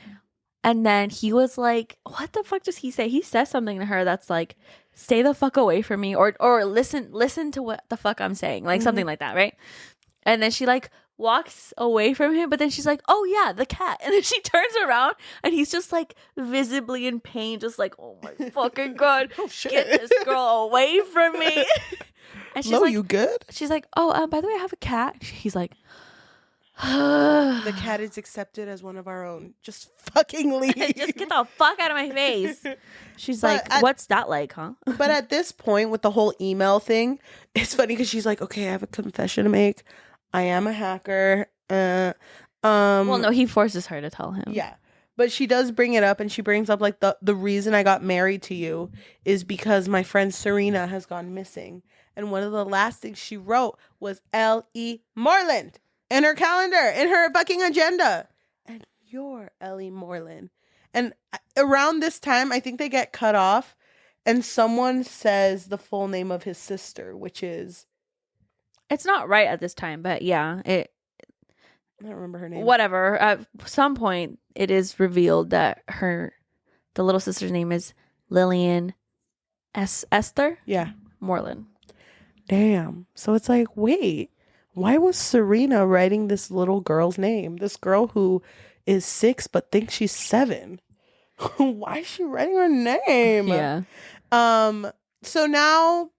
And then he was like, what the fuck does he say? He says something to her that's like, stay the fuck away from me or listen to what the fuck I'm saying. Like something like that, right? And then she like walks away from him, but then she's like, oh yeah, the cat. And then she turns around and he's just like visibly in pain, just like, oh my fucking God, oh, shit. Get this girl away from me. And she's like, you good? She's like, oh, by the way, I have a cat. He's like, the cat is accepted as one of our own. Just fucking leave. Just get the fuck out of my face. She's like, what's that like, huh? But at this point with the whole email thing, it's funny because she's like, okay, I have a confession to make. I am a hacker. Well, no, he forces her to tell him. Yeah. But she does bring it up and she brings up like the reason I got married to you is because my friend Serena has gone missing. And one of the last things she wrote was L.E. Moreland in her calendar, in her fucking agenda. And you're Ellie Moreland. And around this time, I think they get cut off. And someone says the full name of his sister, which is... It's not right at this time, but yeah. I don't remember her name. Whatever. At some point, it is revealed that the little sister's name is Lillian Esther? Yeah. Moreland. Damn. So it's like, wait, why was Serena writing this little girl's name? This girl who is 6 but thinks she's 7. Why is she writing her name? Yeah. So now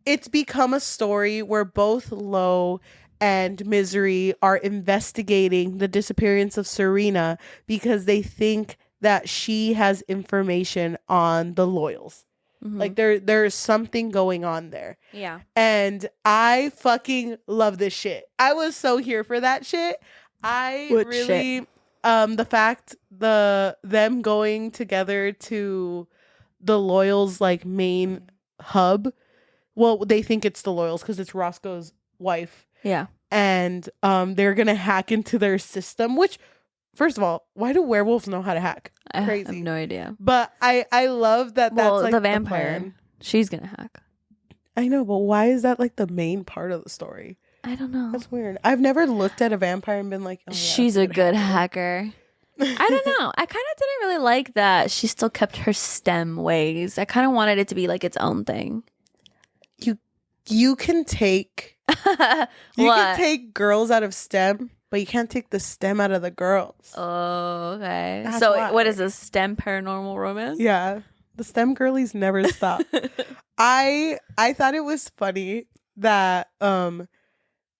it's become a story where both Lowe and Misery are investigating the disappearance of Serena because they think that she has information on the Loyals. Mm-hmm. Like there's something going on there. Yeah. And I fucking love this shit. I was so here for that shit. The fact them going together to the Loyals like main hub. Well, they think it's the Loyals because it's Roscoe's wife. Yeah. And they're gonna hack into their system, which, first of all, why do werewolves know how to hack? Crazy. I have no idea. But I love that that's like the vampire. She's gonna hack. I know, but why is that like the main part of the story? I don't know. That's weird. I've never looked at a vampire and been like, oh, yeah, she's a good hacker. I don't know. I kind of didn't really like that she still kept her STEM ways. I kind of wanted it to be like its own thing. You can take can take girls out of STEM, but you can't take the STEM out of the girls. Oh, okay. That's so why. what is a STEM paranormal romance? Yeah. The STEM girlies never stop. I thought it was funny that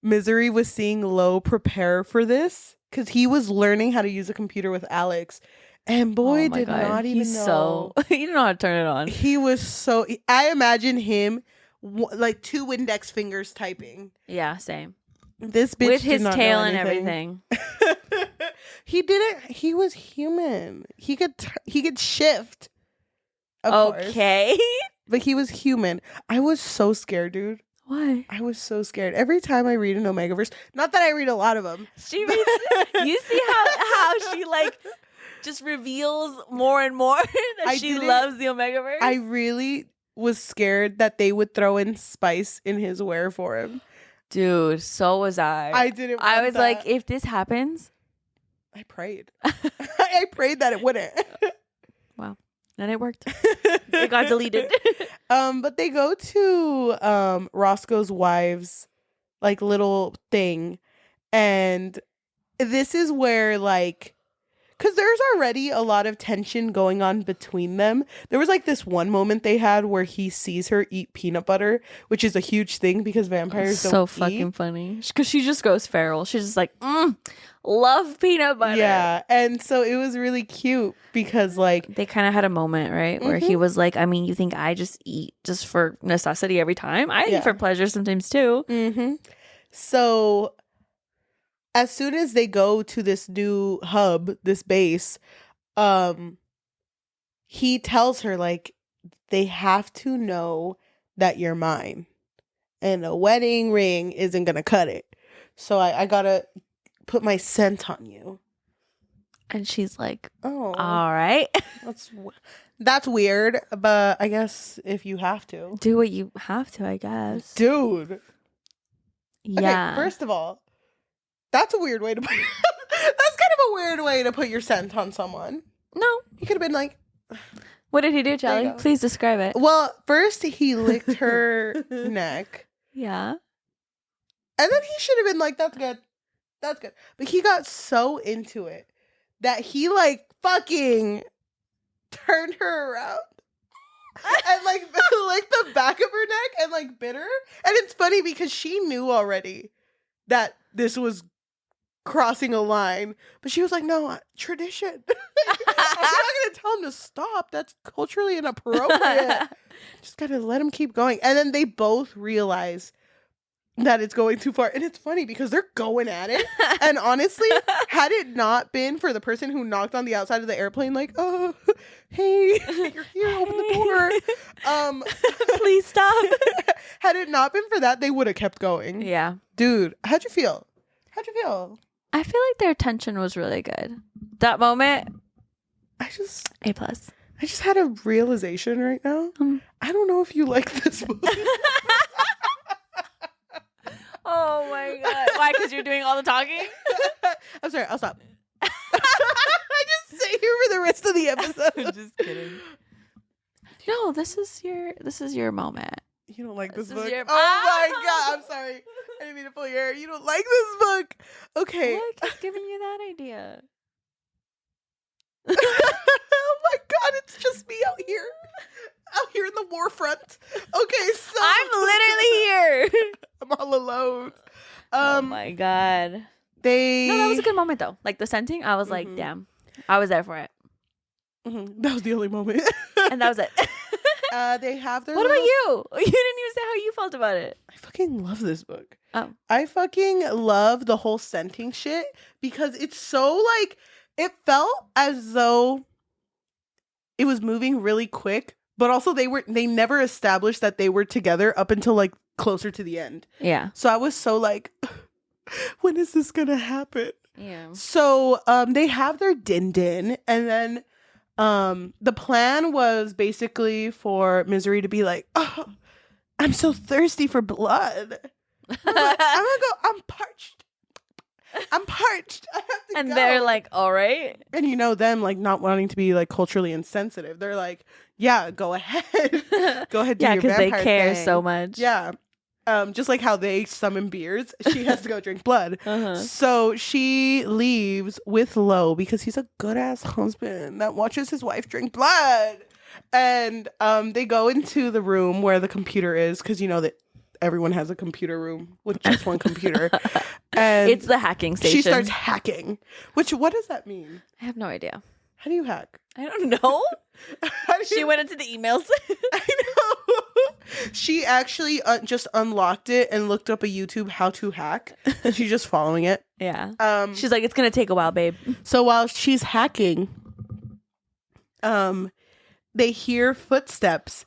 Misery was seeing Lowe prepare for this because he was learning how to use a computer with Alex. And boy, did God. Not even know. He didn't know how to turn it on. He was so... I imagine him like 2 index fingers typing. Yeah, same. This bitch with his did not tail know and anything. everything. He didn't. He was human. He could shift. Okay. But he was human. I was so scared, dude. Why? I was so scared. Every time I read an omegaverse, not that I read a lot of them. She reads. You see how she like just reveals more and more that she loves the omegaverse. I really was scared that they would throw in spice in his were for him. Dude, so was I. I didn't. I was like, if this happens, I prayed. I prayed that it wouldn't. Wow. And it worked. It got deleted. But they go to Roscoe's wife's like little thing, and this is where like, because there's already a lot of tension going on between them. There was like this one moment they had where he sees her eat peanut butter, which is a huge thing because vampires don't so fucking funny. Because she just goes feral. She's just like, love peanut butter. Yeah, and so it was really cute because like they kind of had a moment, right, where he was like, I mean, you think I just eat just for necessity every time? I eat for pleasure sometimes too. Mm-hmm. So as soon as they go to this new hub, this base, he tells her like they have to know that you're mine, and a wedding ring isn't gonna cut it. So I gotta put my scent on you. And she's like, oh, all right. That's weird, but I guess if you have to. Do what you have to, I guess. Dude. Yeah. Okay, first of all, that's a weird way to put that's kind of a weird way to put your scent on someone. No. He could have been like, what did he do, Cheli? Please describe it. Well, first he licked her neck. Yeah. And then he should have been like, that's good. That's good. But he got so into it that he like fucking turned her around and like licked the back of her neck and like bit her. And it's funny because she knew already that this was crossing a line, but she was like, no, tradition. I'm not gonna tell him to stop. That's culturally inappropriate. Just gotta let him keep going. And then they both realize that it's going too far. And it's funny because they're going at it. And honestly, had it not been for the person who knocked on the outside of the airplane, like, oh, hey, you're here, open the door. Please stop. Had it not been for that, they would have kept going. Yeah. Dude, how'd you feel? I feel like their tension was really good. That moment, A+. I just had a realization right now. I don't know if you like this book. Oh my god. Why? Because you're doing all the talking? I'm sorry, I'll stop. I just sit here for the rest of the episode. Just kidding. No, this is your moment. You don't like this This is book? your- Oh my god, I'm sorry. I didn't mean to pull your hair. You don't like this book. Okay. Look, he's giving you that idea. Oh my god, it's just me out here in the war front. Okay, so I'm literally here. I'm all alone. Oh my god. No, that was a good moment though. Like the scenting, I was like, damn. I was there for it. That was the only moment. And that was it. They have their What about you? You didn't even say how you felt about it. I fucking love this book. Oh. I fucking love the whole scenting shit because it's so like, it felt as though it was moving really quick, but also they never established that they were together up until like closer to the end. Yeah. So I was so like, when is this gonna happen? Yeah. So they have their din, and then the plan was basically for Misery to be like, oh, I'm so thirsty for blood. I'm gonna go. I'm parched. I have to And go. they're like, all right. And you know them like not wanting to be like culturally insensitive. They're like, yeah, go ahead. Go ahead, do Yeah, your because they vampire care thing. so much. Yeah. Just like how they summon beards, she has to go drink blood. Uh-huh. So she leaves with Lowe because he's a good ass husband that watches his wife drink blood. And they go into the room where the computer is because you know that everyone has a computer room with just one computer. And It's the hacking station. she starts hacking. What does that mean? I have no idea. How do you hack? I don't know. How do She you- went into the emails. I know. She actually just unlocked it and looked up a YouTube how to hack. She's just following it. Yeah. She's like, it's going to take a while, babe. So while she's hacking, they hear footsteps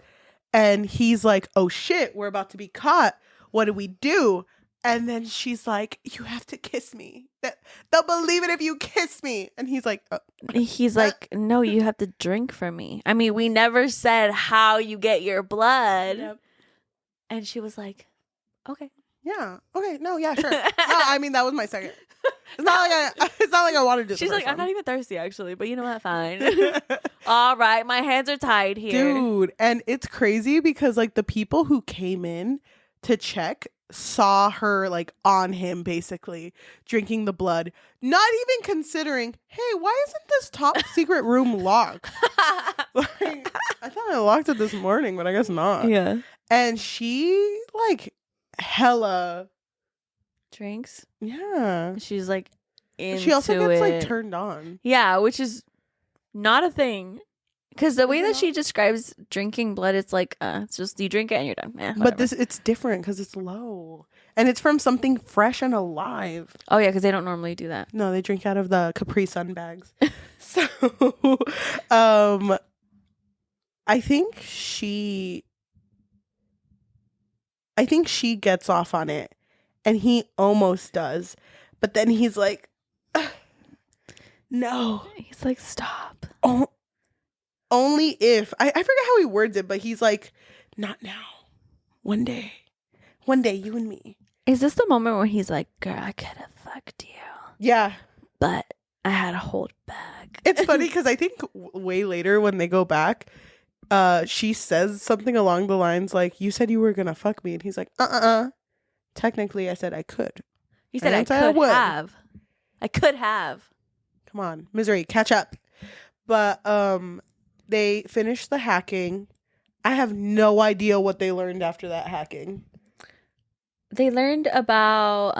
and he's like, oh shit, we're about to be caught. What do we do? And then she's like, you have to kiss me. They'll believe it if you kiss me. And he's like, He's like, no, you have to drink from me. I mean, we never said how you get your blood. Yep. And she was like, okay. yeah, okay, no, yeah, sure. No, I mean, that was my second. It's not like I wanted to do She's the like, first I'm not one. even thirsty, actually. But you know what? Fine. All right. My hands are tied here. Dude, and it's crazy because like the people who came in to check saw her like on him basically drinking the blood, not even considering, hey, why isn't this top secret room locked? Like, I thought I locked it this morning, but I guess not. Yeah. And she like hella Drinks. yeah. She's like, into She also gets like it. turned on. Yeah, which is not a thing. Because the way Is it that she not? describes drinking blood, it's like, it's just you drink it and you're done. But Whatever. it's different because it's low. And it's from something fresh and alive. Oh, yeah, because they don't normally do that. No, they drink out of the Capri Sun bags. So, I think she gets off on it, and he almost does, but then he's like, no. He's like, stop. Oh, only if I forget how he words it, but he's like, not now. One day, you and me. Is this the moment where he's like, girl, I could have fucked you, Yeah. but I had to hold back? It's funny because I think way later when they go back, she says something along the lines like, you said you were going to fuck me. And he's like, technically I said I could. He said, I I didn't say I could would. have. I could have. Come on, Misery, catch up. But they finished the hacking. I have no idea what they learned after that hacking. They learned about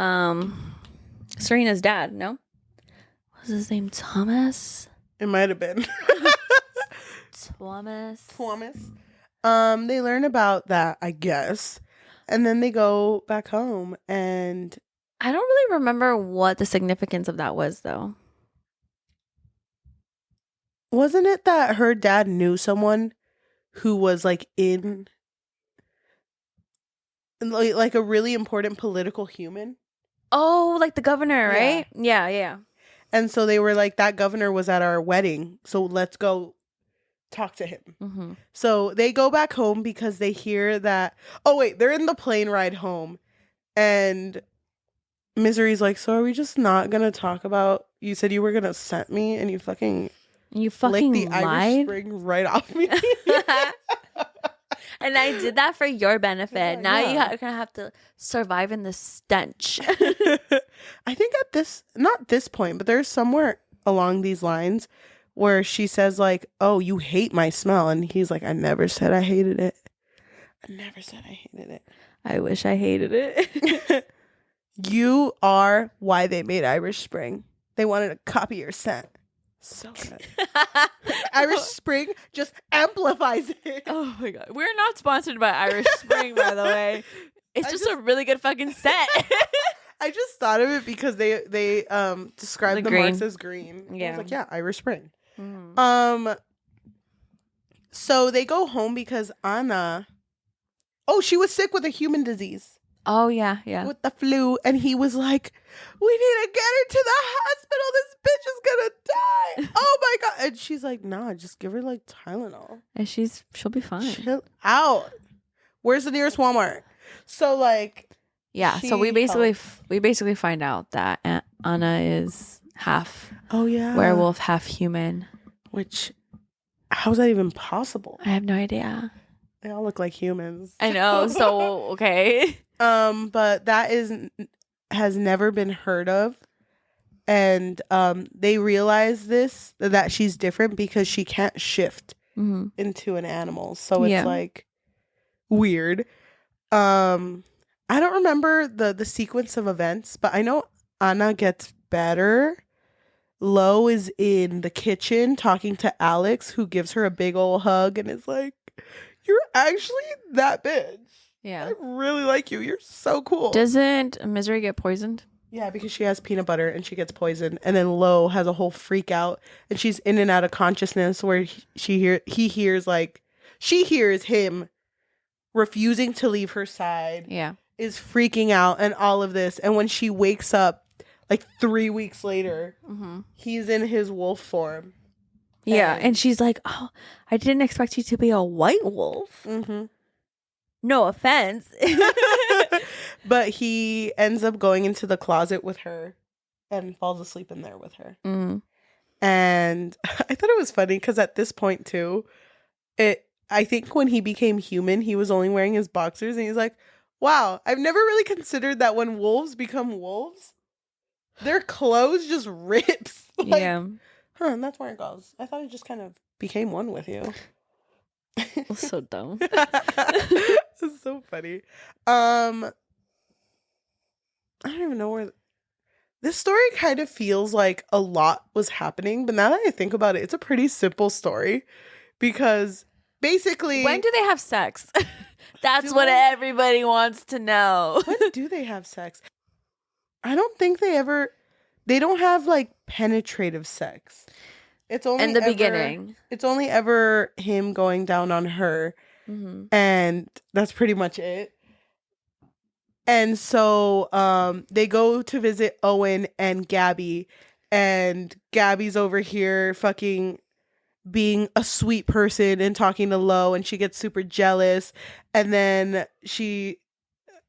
Serena's dad, no? What was his name? Thomas? It might have been. Thomas. Thomas. They learn about that, I guess. and then they go back home, and I don't really remember what the significance of that was, though. wasn't it that her dad knew someone who was like in like a really important political human? Oh, like the governor, Yeah. right? Yeah. And so they were like, that governor was at our wedding, so let's go talk to him. Mm-hmm. So they go back home because they hear that. Oh wait, they're in the plane ride home, and Misery's like, so are we just not gonna talk about? You said you were gonna scent me, and you fucking fucking licked the Irish lied. Spring right off me. And I did that for your benefit. Yeah, Now yeah. you're gonna have to survive in the stench. I think at this, not this point, but there's somewhere along these lines where she says like, oh, you hate my smell, and he's like, I never said I hated it. I never said I hated it. I wish I hated it. You are why they made Irish Spring. They wanted to copy your scent. So good. Irish Spring just amplifies it. Oh my god. We're not sponsored by Irish Spring, by the way. It's just a really good fucking set. I just thought of it because they described the green. marks as green. Yeah. I was like, yeah, Irish Spring. Mm. So they go home because Anna, she was sick with a human disease. Oh yeah. With the flu, and he was like, we need to get her to the hospital, this bitch is gonna die. Oh my god. And she's like, nah, just give her like Tylenol And she'll be fine. chill out. Where's the nearest Walmart? So like, Yeah. So we basically find out that Anna is half werewolf, half human. Which, how's that even possible? I have no idea. They all look like humans. I know. So okay. But that has never been heard of. And they realize that she's different because she can't shift into an animal. So it's like weird. I don't remember the sequence of events, but I know Anna gets better. Lowe is in the kitchen talking to Alex, who gives her a big old hug and is like, you're actually that bitch. Yeah. I really like you. You're so cool. Doesn't Misery get poisoned? Yeah, because she has peanut butter and she gets poisoned. And then Lowe has a whole freak out and she's in and out of consciousness where she hears him refusing to leave her side. Yeah. Is freaking out and all of this. And when she wakes up like 3 weeks later, he's in his wolf form. Yeah. And she's like, oh, I didn't expect you to be a white wolf. Mm-hmm. No offense. But he ends up going into the closet with her and falls asleep in there with her. Mm. And I thought it was funny because at this point too, I think when he became human, he was only wearing his boxers and he's like, wow, I've never really considered that when wolves become wolves, their clothes just rips. Like, yeah. And that's where it goes. I thought it just kind of became one with you. So dumb. It's so funny. I don't even know where this story kind of feels like a lot was happening, but now that I think about it, it's a pretty simple story because basically, when do they have sex? That's what everybody wants to know. When do they have sex? I don't think they don't have like penetrative sex. It's only in the beginning. It's only ever him going down on her. Mm-hmm. And that's pretty much it. And so they go to visit Owen and Gabby, and Gabby's over here fucking being a sweet person and talking to Lowe, and she gets super jealous. And then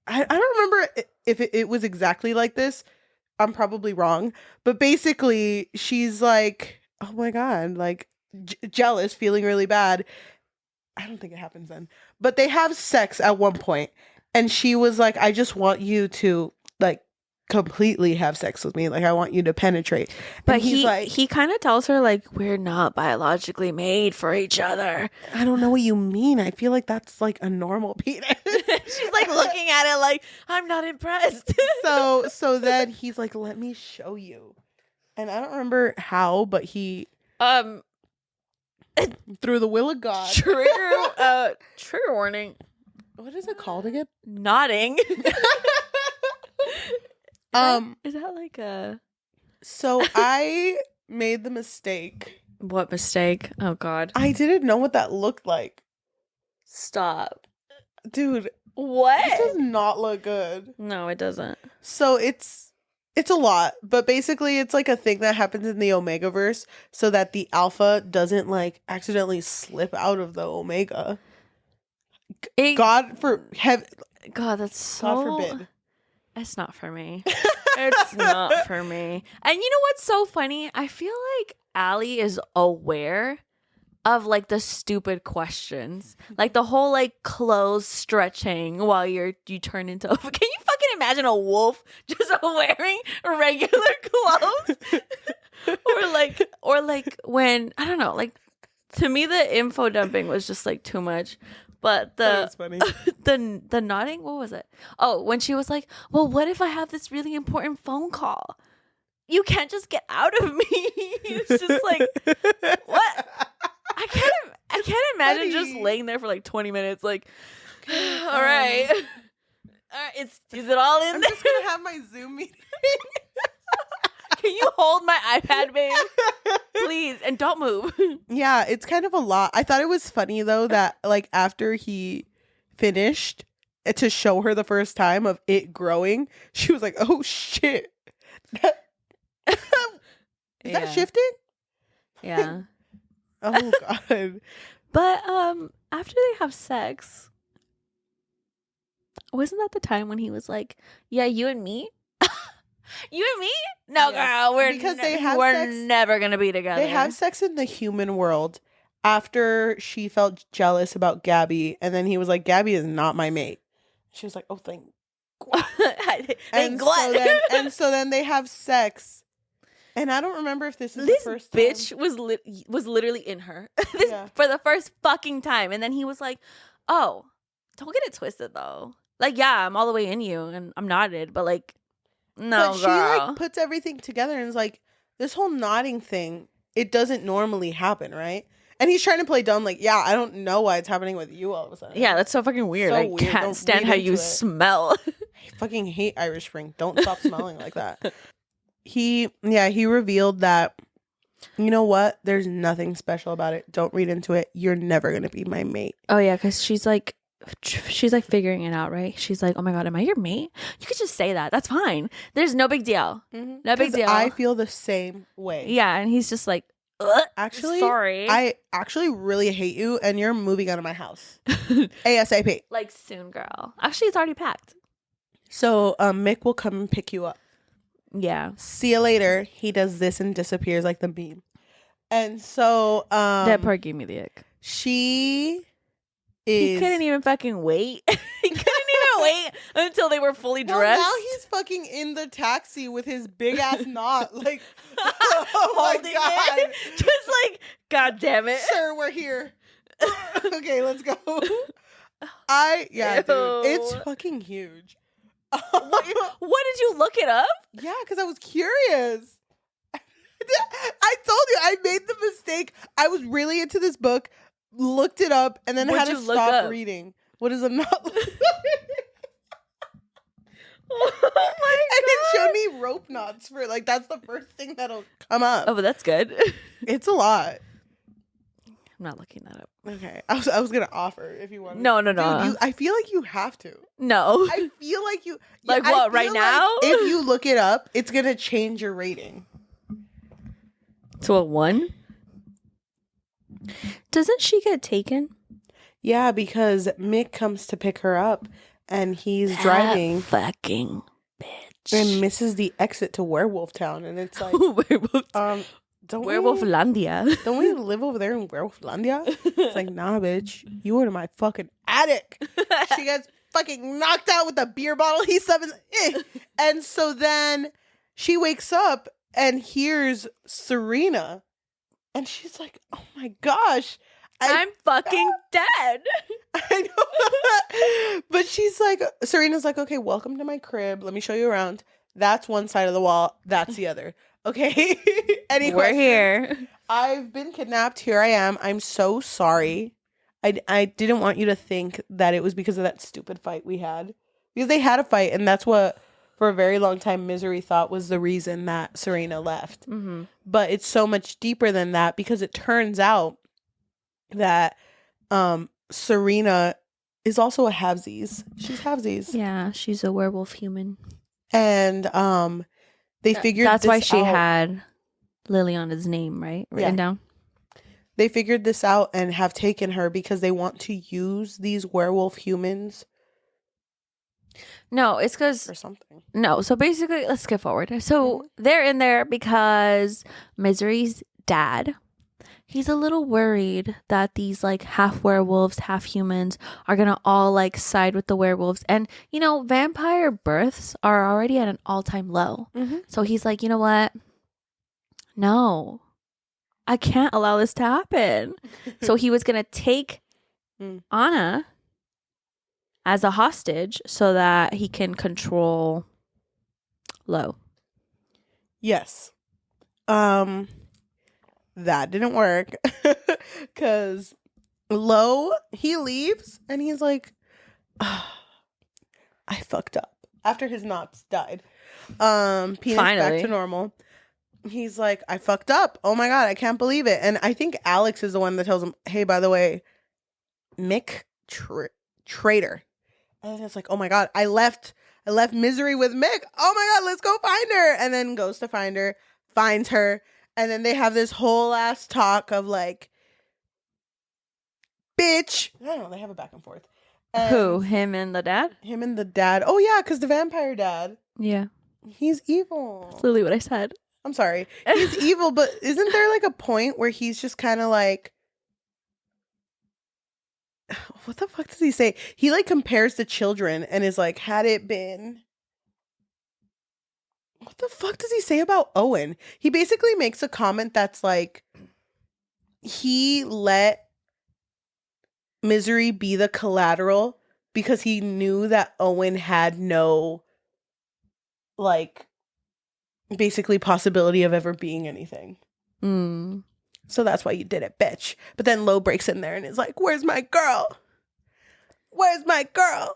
I don't remember if it was exactly like this. I'm probably wrong. But basically, she's like, oh my God, like jealous, feeling really bad. I don't think it happens then. But they have sex at one point. And she was like, I just want you to like completely have sex with me. Like, I want you to penetrate. But and he's like, he kind of tells her like, we're not biologically made for each other. I don't know what you mean. I feel like that's like a normal penis. She's like looking at it like, I'm not impressed. So then he's like, let me show you. And I don't remember how, but he through the will of God. Trigger warning. What is it called again? Nodding. Is that like a... So I made the mistake. What mistake? Oh, God. I didn't know what that looked like. Stop. Dude. What? It does not look good. No, it doesn't. So it's a lot, but basically it's like a thing that happens in the omegaverse so that the alpha doesn't like accidentally slip out of the omega. God, that's so... God forbid. It's not for me. It's not for me. And you know what's so funny? I feel like Ali is aware of like the stupid questions, like the whole like clothes stretching while you turn into. Can you fucking imagine a wolf just wearing regular clothes? or like when I don't know, like to me the info dumping was just like too much. But That's funny. the nodding, what was it? Oh, when she was like, "Well, what if I have this really important phone call? You can't just get out of me." It's just like, what? I can't imagine just laying there for like 20 minutes, like, all right, is it all in I'm there? just gonna have my Zoom meeting. Can you hold my iPad, babe? Please, and don't move. Yeah, it's kind of a lot. I thought it was funny though that like after he finished to show her the first time of it growing, she was like, "Oh shit." Is that shifting? Yeah. Oh God. But after they have sex, wasn't that the time when he was like, "Yeah, you and me? You and me? No, girl, we're never gonna be together." They have sex in the human world after she felt jealous about Gabby, and then he was like, "Gabby is not my mate." She was like, "Oh, thank God." So then they have sex. And I don't remember if this is the first time. This bitch was literally in her for the first fucking time. And then he was like, "Oh, don't get it twisted though. Like, yeah, I'm all the way in you and I'm nodded, but like, no, but girl." She like puts everything together and is like, this whole nodding thing, it doesn't normally happen, right? And he's trying to play dumb, like, yeah, I don't know why it's happening with you all of a sudden. Yeah, that's so fucking weird. I can't stand how you smell. I fucking hate Irish Spring. Don't stop smelling like that. He revealed that, you know what? There's nothing special about it. Don't read into it. You're never going to be my mate. Oh, yeah, because she's like figuring it out, right? She's like, "Oh my God, am I your mate?" You could just say that. That's fine. There's no big deal. Mm-hmm. No big deal. I feel the same way. Yeah, and he's just like, actually, sorry. I actually really hate you and you're moving out of my house. ASAP. Like soon, girl. Actually, it's already packed. So Mick will come and pick you up. Yeah. See you later. He does this and disappears like the meme. And so that part gave me the ick. He couldn't even fucking wait. He couldn't even wait until they were fully dressed. Well, now he's fucking in the taxi with his big ass knot, like, oh my God. It. Just like, God damn it. Sir, we're here. Okay, let's go. Dude, it's fucking huge. What did you look it up? Yeah, because I was curious. I told you I made the mistake. I was really into this book, looked it up, and then had to stop reading. What is a knot? Oh my God. And it showed me rope knots for like that's the first thing that'll come up. Oh, but that's good. It's a lot. I'm not looking that up. Okay, I was gonna offer if you want. No. Dude, I feel like you have to. No, I feel like you. Like what? Right now? If you look it up, it's gonna change your rating to a 1. Doesn't she get taken? Yeah, because Mick comes to pick her up, and he's driving. Fucking bitch. And misses the exit to Werewolf Town, and it's like Werewolf. Werewolflandia. Don't we live over there in Werewolflandia? It's like, nah, bitch. You were to my fucking attic. She gets fucking knocked out with a beer bottle. He summons. And so then she wakes up and hears Serena. And she's like, oh my gosh. I'm fucking dead. I know. But she's like, Serena's like, okay, welcome to my crib. Let me show you around. That's one side of the wall. That's the other. Okay. Anyway, we're here. I've been kidnapped. Here I am. I'm so sorry. I didn't want you to think that it was because of that stupid fight we had. Because they had a fight, and that's what, for a very long time, Misery thought was the reason that Serena left. Mm-hmm. But it's so much deeper than that, because it turns out that Serena is also a halvesies. She's halvesies. Yeah, she's a werewolf human. And they figured that's why this she out. had Liliana's name, right? Written down. They figured this out and have taken her because they want to use these werewolf humans. No, it's because or something. No, so basically, let's skip forward. So they're in there because Misery's dad, he's a little worried that these like half werewolves, half humans are gonna all like side with the werewolves. And you know, vampire births are already at an all-time low. Mm-hmm. So he's like, you know what? No, I can't allow this to happen. So he was gonna take Anna as a hostage so that he can control Lowe. Yes. That didn't work because Lowe, he leaves and he's like, I fucked up after his knots died. Penis Finally. back to normal. He's like, I fucked up. Oh my God, I can't believe it. And I think Alex is the one that tells him, hey, by the way, Mick, traitor. And it's like, oh my God, I left Misery with Mick. Oh my God, let's go find her. And then goes to find her, finds her. And then they have this whole ass talk of like, bitch. I don't know, they have a back and forth. And Who? Him and the dad? Him and the dad. Oh yeah, because the vampire dad. Yeah. He's evil. That's literally what I said. I'm sorry. He's evil, but isn't there like a point where he's just kind of like, what the fuck does he say? He like compares the children and is like, had it been, what the fuck does he say about Owen? He basically makes a comment that's like, he let Misery be the collateral because he knew that Owen had no, like, basically possibility of ever being anything. So that's why you did it, bitch. But then Lowe breaks in there and is like, where's my girl? Where's my girl?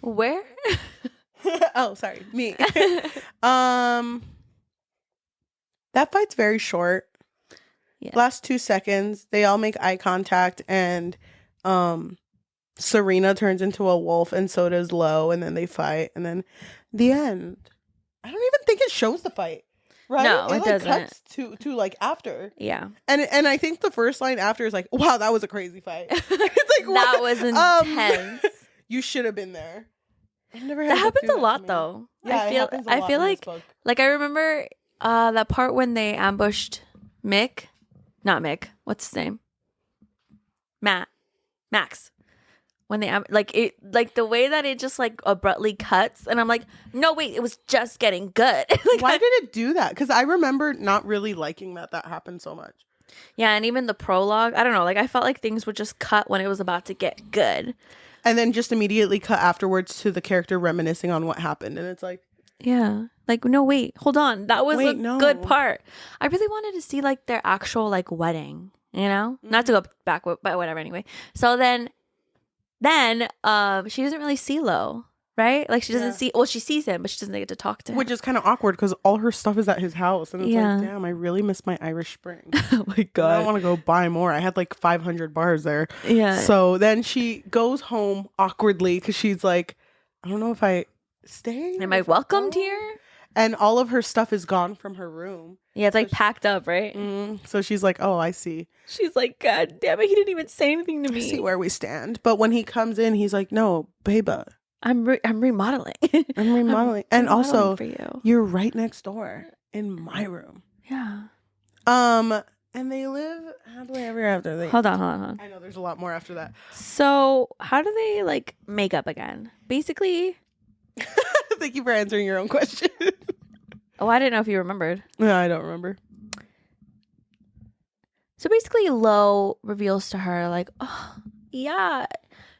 Where? Oh, sorry. Me. That fight's very short. Yeah. Last 2 seconds, they all make eye contact and Serena turns into a wolf and so does Lowe, and then they fight and then the end. I don't even think it shows the fight. Right? No, it like doesn't. Cuts to like after. Yeah. And I think the first line after is like, wow, that was a crazy fight. It's like, that was intense. You should have been there. I've never had That a book happens do a that lot to me. though. Yeah, I feel like I remember that part when they ambushed Mick. Not Mick. What's his name? Max. When they like the way that it just like abruptly cuts, and I'm like, no wait, it was just getting good. Like, why did it do that? Because I remember not really liking that happened so much. Yeah, and even the prologue, I don't know, like I felt like things would just cut when it was about to get good, and then just immediately cut afterwards to the character reminiscing on what happened, and it's like, yeah, like no wait, hold on, that was no. good part. I really wanted to see like their actual like wedding, you know, not to go back, but whatever. Anyway, so then she doesn't really see Lowe, right? Like she doesn't see, well, she sees him, but she doesn't get to talk to him. which is kind of awkward because all her stuff is at his house, and it's like, damn, I really miss my Irish Spring. Oh my I god, want to go buy more. I had like 500 bars there. yeah. So then she goes home awkwardly because she's like, I don't know if I stay. Am I welcomed here? And all of her stuff is gone from her room. Yeah, it's like packed up, right? So she's like, oh, I see. She's like, God damn it, he didn't even say anything to I me. see where we stand. But when he comes in, he's like, no, beba. I'm remodeling. I'm remodeling. And also, for you. you're right next door in my room. Yeah. And they live happily ever after. Hold on. I know there's a lot more after that. So how do they like make up again? Basically. Thank you for answering your own question. Oh, I didn't know if you remembered. No, I don't remember. So basically, Lowe reveals to her like, oh, yeah,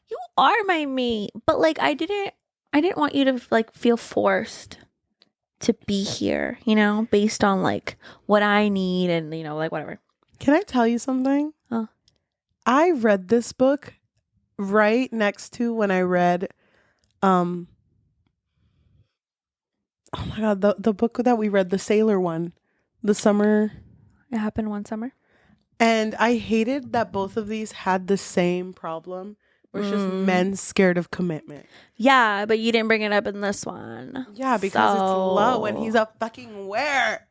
you are my mate, but like I didn't want you to like feel forced to be here, you know, based on like what I need and, you know, like whatever. Can I tell you something? Oh. I read this book right next to when I read oh my god, the book that we read, the sailor one, the summer. It happened one summer. And I hated that both of these had the same problem, where it's just men scared of commitment. Yeah, but you didn't bring it up in this one. Yeah, because it's Lowe and he's a fucking where.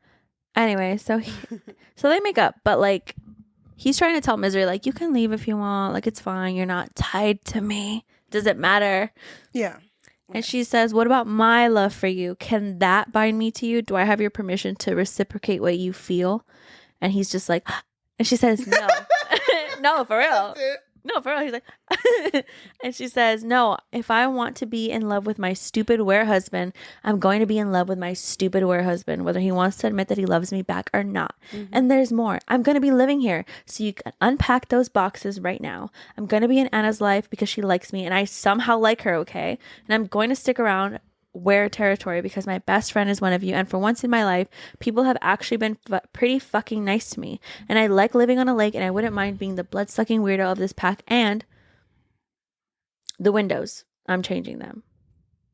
Anyway, so they make up, but like he's trying to tell Misery like, you can leave if you want, like it's fine, you're not tied to me. Does it matter? Yeah. And she says, what about my love for you? Can that bind me to you? Do I have your permission to reciprocate what you feel? And he's just like, and she says, no. No, for real. No, for real. He's like, and she says, no, if I want to be in love with my stupid were-husband, I'm going to be in love with my stupid were-husband, whether he wants to admit that he loves me back or not. Mm-hmm. And there's more. I'm going to be living here. So you can unpack those boxes right now. I'm going to be in Anna's life because she likes me and I somehow like her, okay? And I'm going to stick around where territory because my best friend is one of you, and for once in my life people have actually been pretty fucking nice to me, and I like living on a lake, and I wouldn't mind being the blood-sucking weirdo of this pack. And the windows, I'm changing them.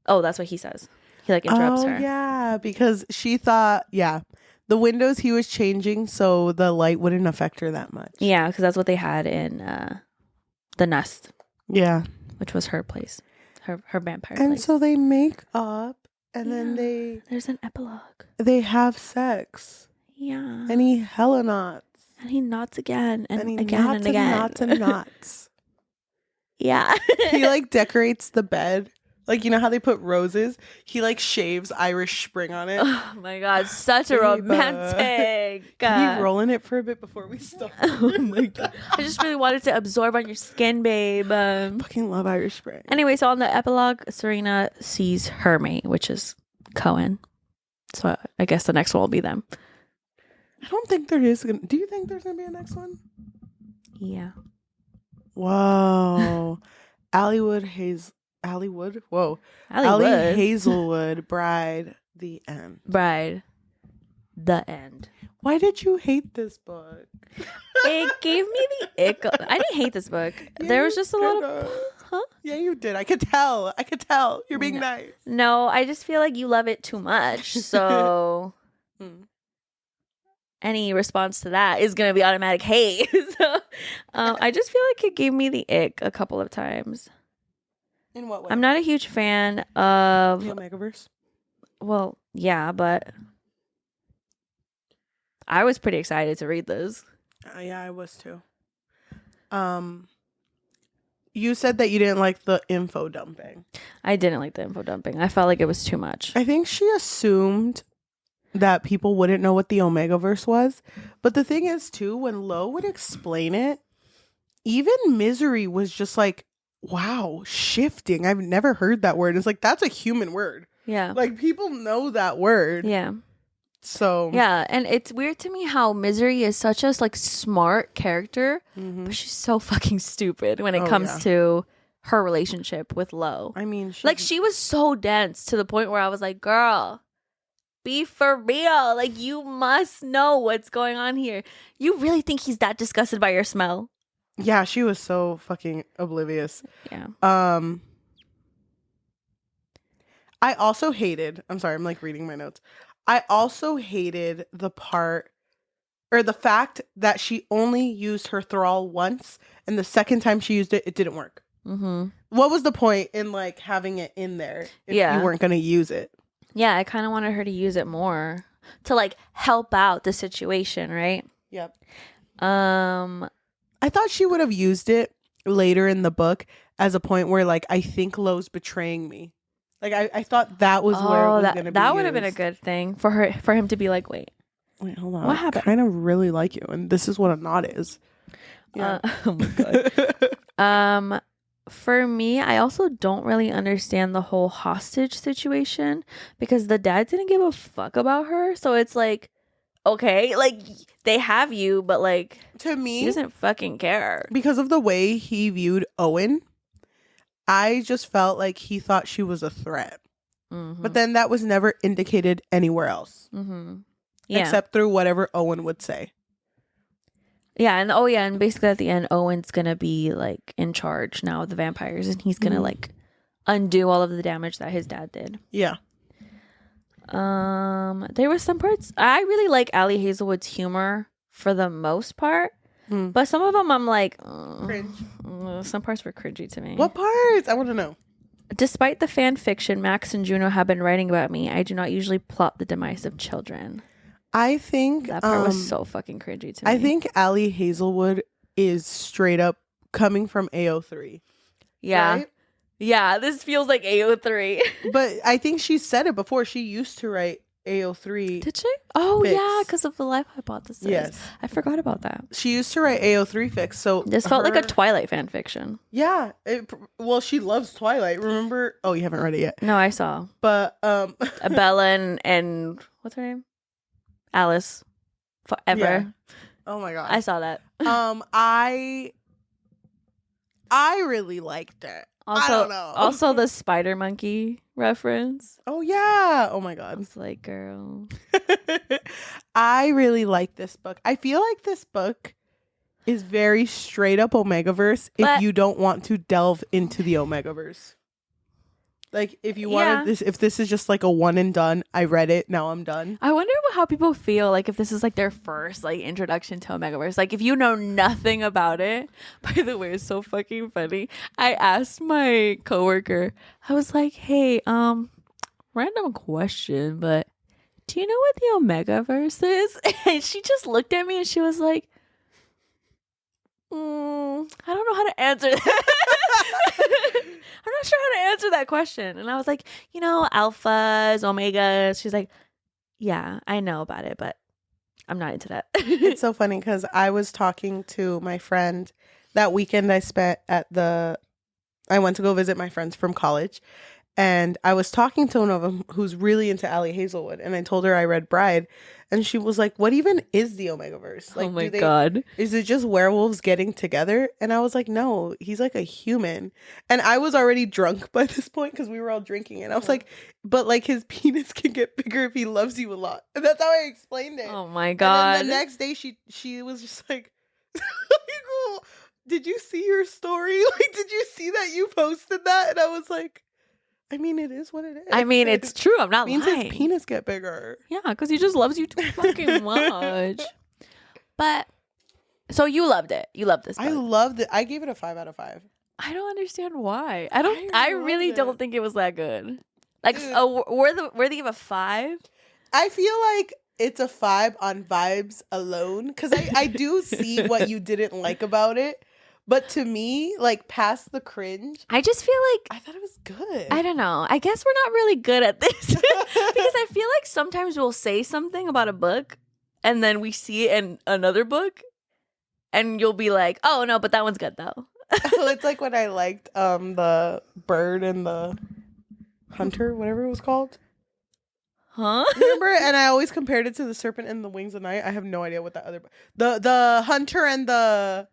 Oh, that's what he says. He like interrupts her. Yeah, because she thought the windows he was changing so the light wouldn't affect her that much. Yeah, because that's what they had in the nest. Yeah, which was her place. Her vampire and place. So they make up, and then there's an epilogue. They have sex. Yeah. And he hella knots. And he knots again and he again knots and again. Knots and knots. Yeah. He like decorates the bed. Like, you know how they put roses? He like shaves Irish Spring on it. Oh my god, such a romantic. Can you roll in it for a bit before we start? Oh my god. I just really wanted to absorb on your skin, babe. Fucking love Irish Spring. Anyway, so on the epilogue, Serena sees her mate, which is Cohen. So I guess the next one will be them. I don't think there is. Do you think there's going to be a next one? Yeah. Whoa. Ali Hazelwood, Bride, the end. Bride, the end. Why did you hate this book? It gave me the ick. I didn't hate this book. Yeah, there was just a little... Huh? Yeah, you did. I could tell. You're being nice. No, I just feel like you love it too much. So any response to that is going to be automatic hate. So I just feel like it gave me the ick a couple of times. In what way? I'm not a huge fan of... the omegaverse? Well, yeah, but I was pretty excited to read this. Yeah, I was too. You said that you didn't like the info dumping. I didn't like the info dumping. I felt like it was too much. I think she assumed that people wouldn't know what the omegaverse was. But the thing is, too, when Lowe would explain it, even Misery was just like, wow, shifting. I've never heard that word. It's like, that's a human word. Yeah. Like, people know that word. Yeah. So. Yeah, and it's weird to me how Misery is such a, like, smart character, but she's so fucking stupid when it comes to her relationship with Lowe. I mean, she was so dense to the point where I was like, girl, be for real. Like, you must know what's going on here. You really think he's that disgusted by your smell? Yeah, she was so fucking oblivious. Yeah. I also hated, I'm sorry, I'm like reading my notes. I also hated the fact that she only used her thrall once, and the second time she used it, it didn't work. Mm-hmm. What was the point in like having it in there if you weren't going to use it? Yeah, I kind of wanted her to use it more to like help out the situation, right? Yep. I thought she would have used it later in the book as a point where, like, I think Lowe's betraying me. Like, I thought that was where it was going to be that would have been a good thing for him to be like, wait, hold on. What happened? I kind of really like you, and this is what a knot is. Yeah. Oh my god. For me, I also don't really understand the whole hostage situation because the dad didn't give a fuck about her. So it's like, okay, like they have you, but like to me, he doesn't fucking care because of the way he viewed Owen. I just felt like he thought she was a threat, but then that was never indicated anywhere else, except through whatever Owen would say. Yeah, and basically at the end, Owen's gonna be like in charge now of the vampires, and he's gonna like undo all of the damage that his dad did. Yeah. There were some parts I really like Ali Hazelwood's humor for the most part, but some of them I'm like, Cringe. Some parts were cringy to me. What parts? I want to know. Despite the fan fiction Max and Juno have been writing about me, I do not usually plot the demise of children. I think that part was so fucking cringy to me. I think Ali Hazelwood is straight up coming from AO3. Yeah. Right? Yeah, this feels like AO3. But I think she said it before. She used to write AO3. Did she? Oh, fics. yeah, because of the life hypothesis. Yes. I forgot about that. She used to write AO3 fics. So this felt like a Twilight fan fiction. Yeah. Well, she loves Twilight. Remember? Oh, you haven't read it yet. No, I saw. But Bella and what's her name? Alice. Forever. Yeah. Oh my god. I saw that. I really liked it. Also, I don't know. Also the spider monkey reference. Oh yeah. Oh my I god. was like, girl. I really like this book. I feel like this book is very straight up omegaverse if you don't want to delve into the omegaverse. Like if you wanted this, if this is just like a one and done, I read it, now I'm done. I wonder how people feel like if this is like their first like introduction to omegaverse. Like if you know nothing about it. By the way, it's so fucking funny. I asked my coworker, I was like, hey, random question, but do you know what the omegaverse is? And she just looked at me and she was like, I don't know how to answer that. I'm not sure how to answer that question. And I was like, alphas, omegas. She's like, yeah, I know about it, but I'm not into that. It's so funny because I was talking to my friend that weekend I spent I went to go visit my friends from college. And I was talking to one of them who's really into Ali Hazelwood. And I told her I read Bride. And she was like, what even is the omegaverse? Like, oh my God. Is it just werewolves getting together? And I was like, no, he's like a human. And I was already drunk by this point because we were all drinking. And I was like, but like his penis can get bigger if he loves you a lot. And that's how I explained it. Oh my God. And then the next day she was just like, did you see your story? Like, did you see that you posted that? And I was like, I mean, it is what it is. I mean, it's true. I'm not lying. It means lying. his penis get bigger. Yeah, because he just loves you too fucking much. But, so you loved it. You loved this book. I loved it. I gave it a 5 out of 5. I don't understand why. I really don't think it was that good. Like, worthy of a 5? I feel like it's a 5 on vibes alone. Because I do see what you didn't like about it. But to me, like, past the cringe, I just feel like I thought it was good. I don't know. I guess we're not really good at this because I feel like sometimes we'll say something about a book and then we see it in another book and you'll be like, oh no, but that one's good though. It's like when I liked the bird and the hunter, whatever it was called. Huh? Remember? And I always compared it to the serpent and the wings of night. I have no idea what that other the hunter and the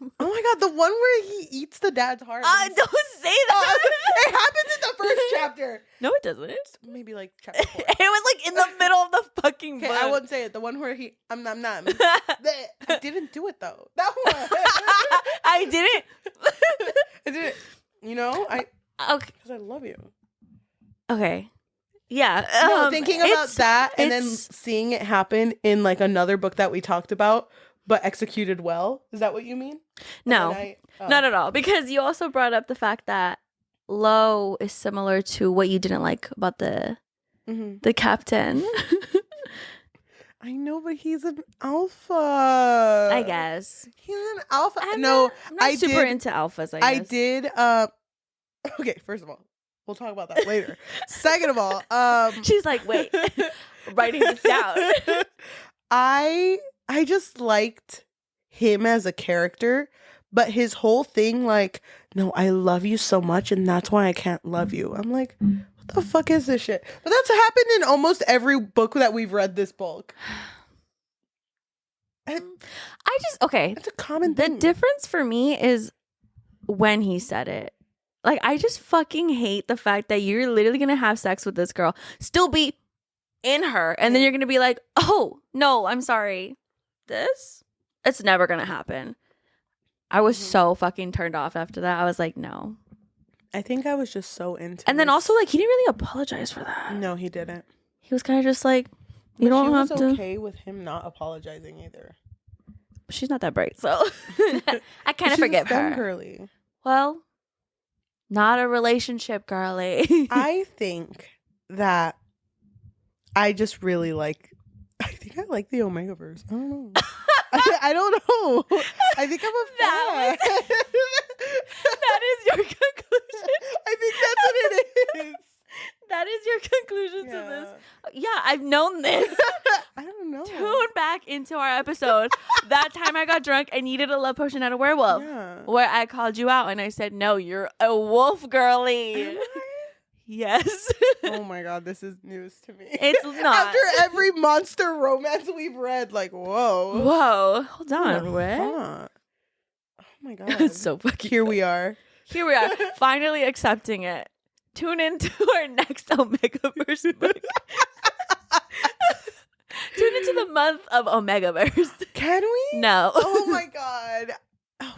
oh my god, the one where he eats the dad's heart. Don't say that. It happens in the first chapter. No, it doesn't. Maybe like chapter 4. It was like in the middle of the fucking book. I won't say it. The one where he I didn't do it though. That one. I didn't. I didn't. Okay. Because I love you. Okay. Yeah. No, thinking about that and then seeing it happen in like another book that we talked about, but executed well. Is that what you mean? No, not at all. Because you also brought up the fact that Lowe is similar to what you didn't like about the captain. I know, but he's an alpha. I guess he's an alpha. I'm not super into alphas. I guess. did. Okay, first of all, we'll talk about that later. Second of all, she's like, wait, writing this down. I just liked him as a character, but his whole thing, like, no, I love you so much, and that's why I can't love you. I'm like, what the fuck is this shit? But that's happened in almost every book that we've read this book. Okay. It's a common thing. The difference for me is when he said it. Like, I just fucking hate the fact that you're literally gonna have sex with this girl, still be in her. And then you're going to be like, oh, no, I'm sorry. It's never going to happen. I was so fucking turned off after that. I was like, no. I think I was just so into And then this. also, like, he didn't really apologize for that. No, he didn't. He was kind of just like, you don't have to. She was okay with him not apologizing either. She's not that bright, so I kind of forgive her. Girlie. Well, not a relationship girly. I think that I just really like. I think I like the omegaverse. I don't know. I don't know. I think I'm a fan. That is your conclusion. I think that's what it is. That is your conclusion to this. Yeah, I've known this. I don't know. Tune back into our episode. That time I got drunk, I needed a love potion at a werewolf. Yeah. Where I called you out and I said, no, you're a wolf girly. Yes. Oh my God, this is news to me. It's not. After every monster romance we've read, like, whoa. Whoa. Hold on. What? Oh my God. It's so fucking Here we are. Here we are. Finally accepting it. Tune into our next Omegaverse book. Tune into the month of Omegaverse. Can we? No. Oh my God.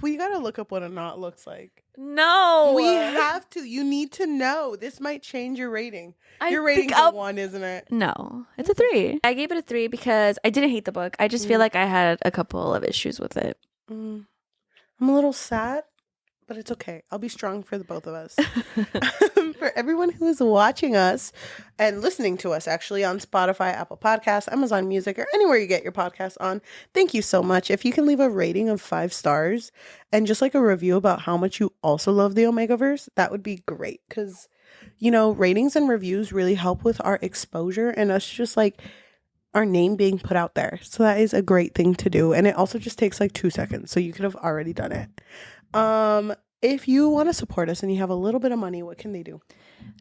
We gotta look up what a knot looks like. No. We have to. You need to know. This might change your rating. Your rating's a 1, isn't it? No, it's a 3. I gave it a 3 because I didn't hate the book. I just feel like I had a couple of issues with it. I'm a little sad, but it's okay. I'll be strong for the both of us. For everyone who is watching us and listening to us actually on Spotify, Apple Podcasts, Amazon Music, or anywhere you get your podcasts on, thank you so much. If you can leave a rating of 5 stars and just like a review about how much you also love the Omegaverse, that would be great. Because, you know, ratings and reviews really help with our exposure and us just like our name being put out there. So that is a great thing to do. And it also just takes like 2 seconds. So you could have already done it. If you want to support us and you have a little bit of money, what can they do?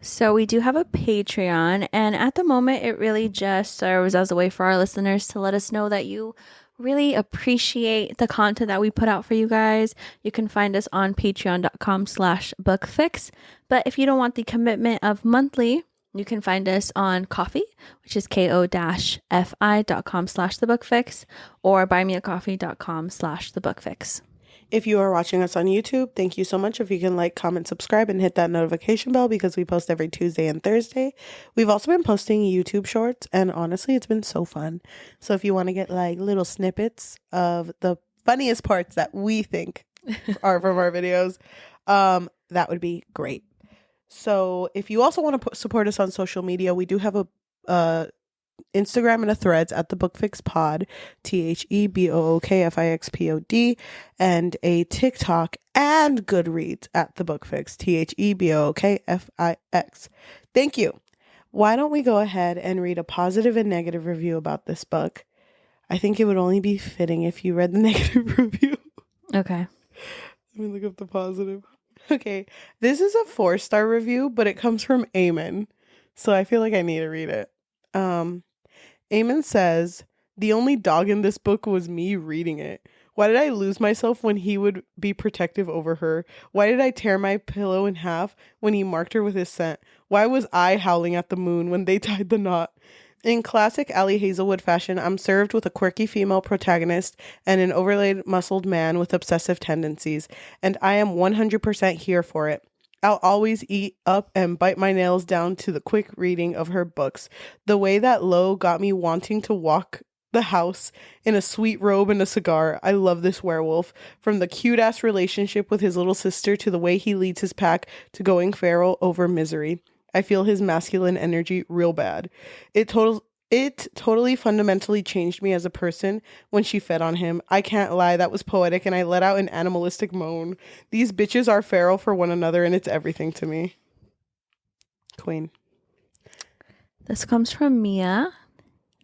So we do have a Patreon, and at the moment it really just serves as a way for our listeners to let us know that you really appreciate the content that we put out for you guys. You can find us on patreon.com/bookfix. But if you don't want the commitment of monthly, you can find us on Ko-fi, which is ko-fi.com/thebookfix, or buymeacoffee.com/thebookfix. If you are watching us on YouTube, thank you so much. If you can like, comment, subscribe, and hit that notification bell because we post every Tuesday and Thursday. We've also been posting YouTube shorts, and honestly, it's been so fun. So if you want to get like little snippets of the funniest parts that we think are from our videos, that would be great. So if you also want to support us on social media, we do have a Instagram and a Threads at the Bookfix Pod, THEBOOKFIXPOD, and a TikTok and Goodreads at the Bookfix, THEBOOKFIX. Thank you. Why don't we go ahead and read a positive and negative review about this book? I think it would only be fitting if you read the negative review. Okay. Let me look up the positive. Okay, this is a 4-star review, but it comes from Eamon, so I feel like I need to read it. Eamon says, the only dog in this book was me reading it. Why did I lose myself when he would be protective over her? Why did I tear my pillow in half when he marked her with his scent? Why was I howling at the moon when they tied the knot? In classic Ali Hazelwood fashion, I'm served with a quirky female protagonist and an overlaid muscled man with obsessive tendencies, and I am 100% here for it. I'll always eat up and bite my nails down to the quick reading of her books. The way that Lowe got me wanting to walk the house in a sweet robe and a cigar. I love this werewolf. From the cute-ass relationship with his little sister to the way he leads his pack to going feral over misery. I feel his masculine energy real bad. It totally fundamentally changed me as a person when she fed on him. I can't lie, that was poetic, and I let out an animalistic moan. These bitches are feral for one another, and it's everything to me. Queen. This comes from Mia.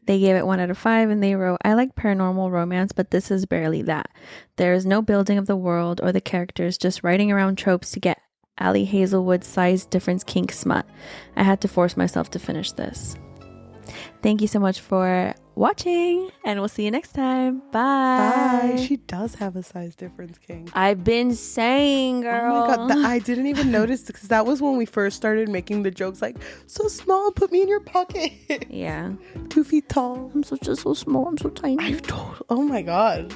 They gave it 1 out of 5, and they wrote, I like paranormal romance, but this is barely that. There is no building of the world or the characters, just writing around tropes to get Ali Hazelwood size difference kink smut. I had to force myself to finish this. thank you so much for watching, and we'll see you next time. Bye. Bye. She does have a size difference, King. I've been saying, girl. Oh my God. I didn't even notice because that was when we first started making the jokes like, so small, put me in your pocket. Yeah. 2 feet tall. I'm just so small. I'm so tiny. Oh my God.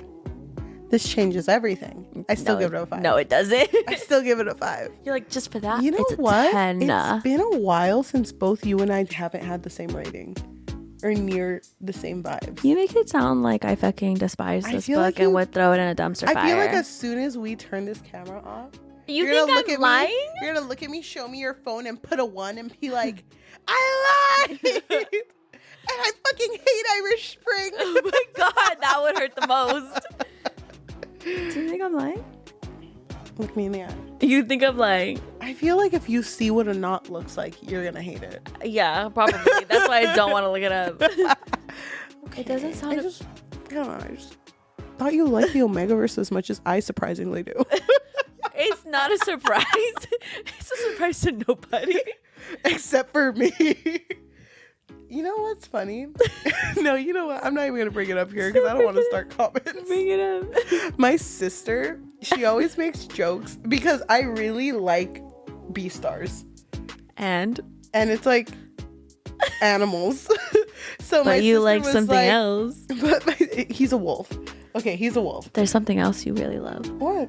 This changes everything. I still give it a 5. No, it doesn't. I still give it a 5. You're like, just for that, You know it's a what? 10. It's been a while since both you and I haven't had the same rating or near the same vibes. You make it sound like I fucking despise this book like and would throw it in a dumpster fire. I feel like as soon as we turn this camera off, you're think gonna I'm lying? You're gonna look at me, show me your phone, and put a 1 and be like, I lied! And I fucking hate Irish Spring. Oh my God, that would hurt the most. Do you think I'm lying? Look me in the eye. You think I'm lying? I feel like if you see what a knot looks like, you're gonna hate it. Yeah, probably. That's why I don't want to look it up. Okay. It doesn't sound... I don't know. I just thought you liked the omegaverse as much as I surprisingly do. It's not a surprise. It's a surprise to nobody. Except for me. You know what's funny? No, you know what? I'm not even going to bring it up here because I don't want to start comments. Bring it up. My sister, she always makes jokes because I really like Beastars. And it's like animals. So but you like something else. But he's a wolf. Okay, he's a wolf. There's something else you really love. What?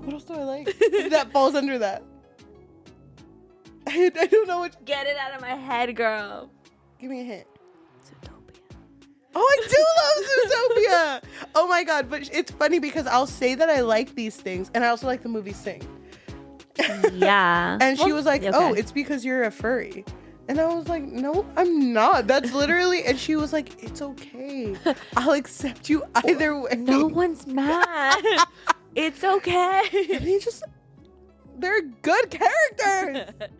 What else do I like? That falls under that. I don't know what. Get it out of my head, girl. Give me a hint. Zootopia. Oh, I do love Zootopia. Oh my God. But it's funny because I'll say that I like these things and I also like the movie Sing. Yeah. And she was like, okay. oh, it's because you're a furry. And I was like, no, I'm not. That's literally, and she was like, it's okay. I'll accept you either way. No one's mad. It's okay. And they're good characters.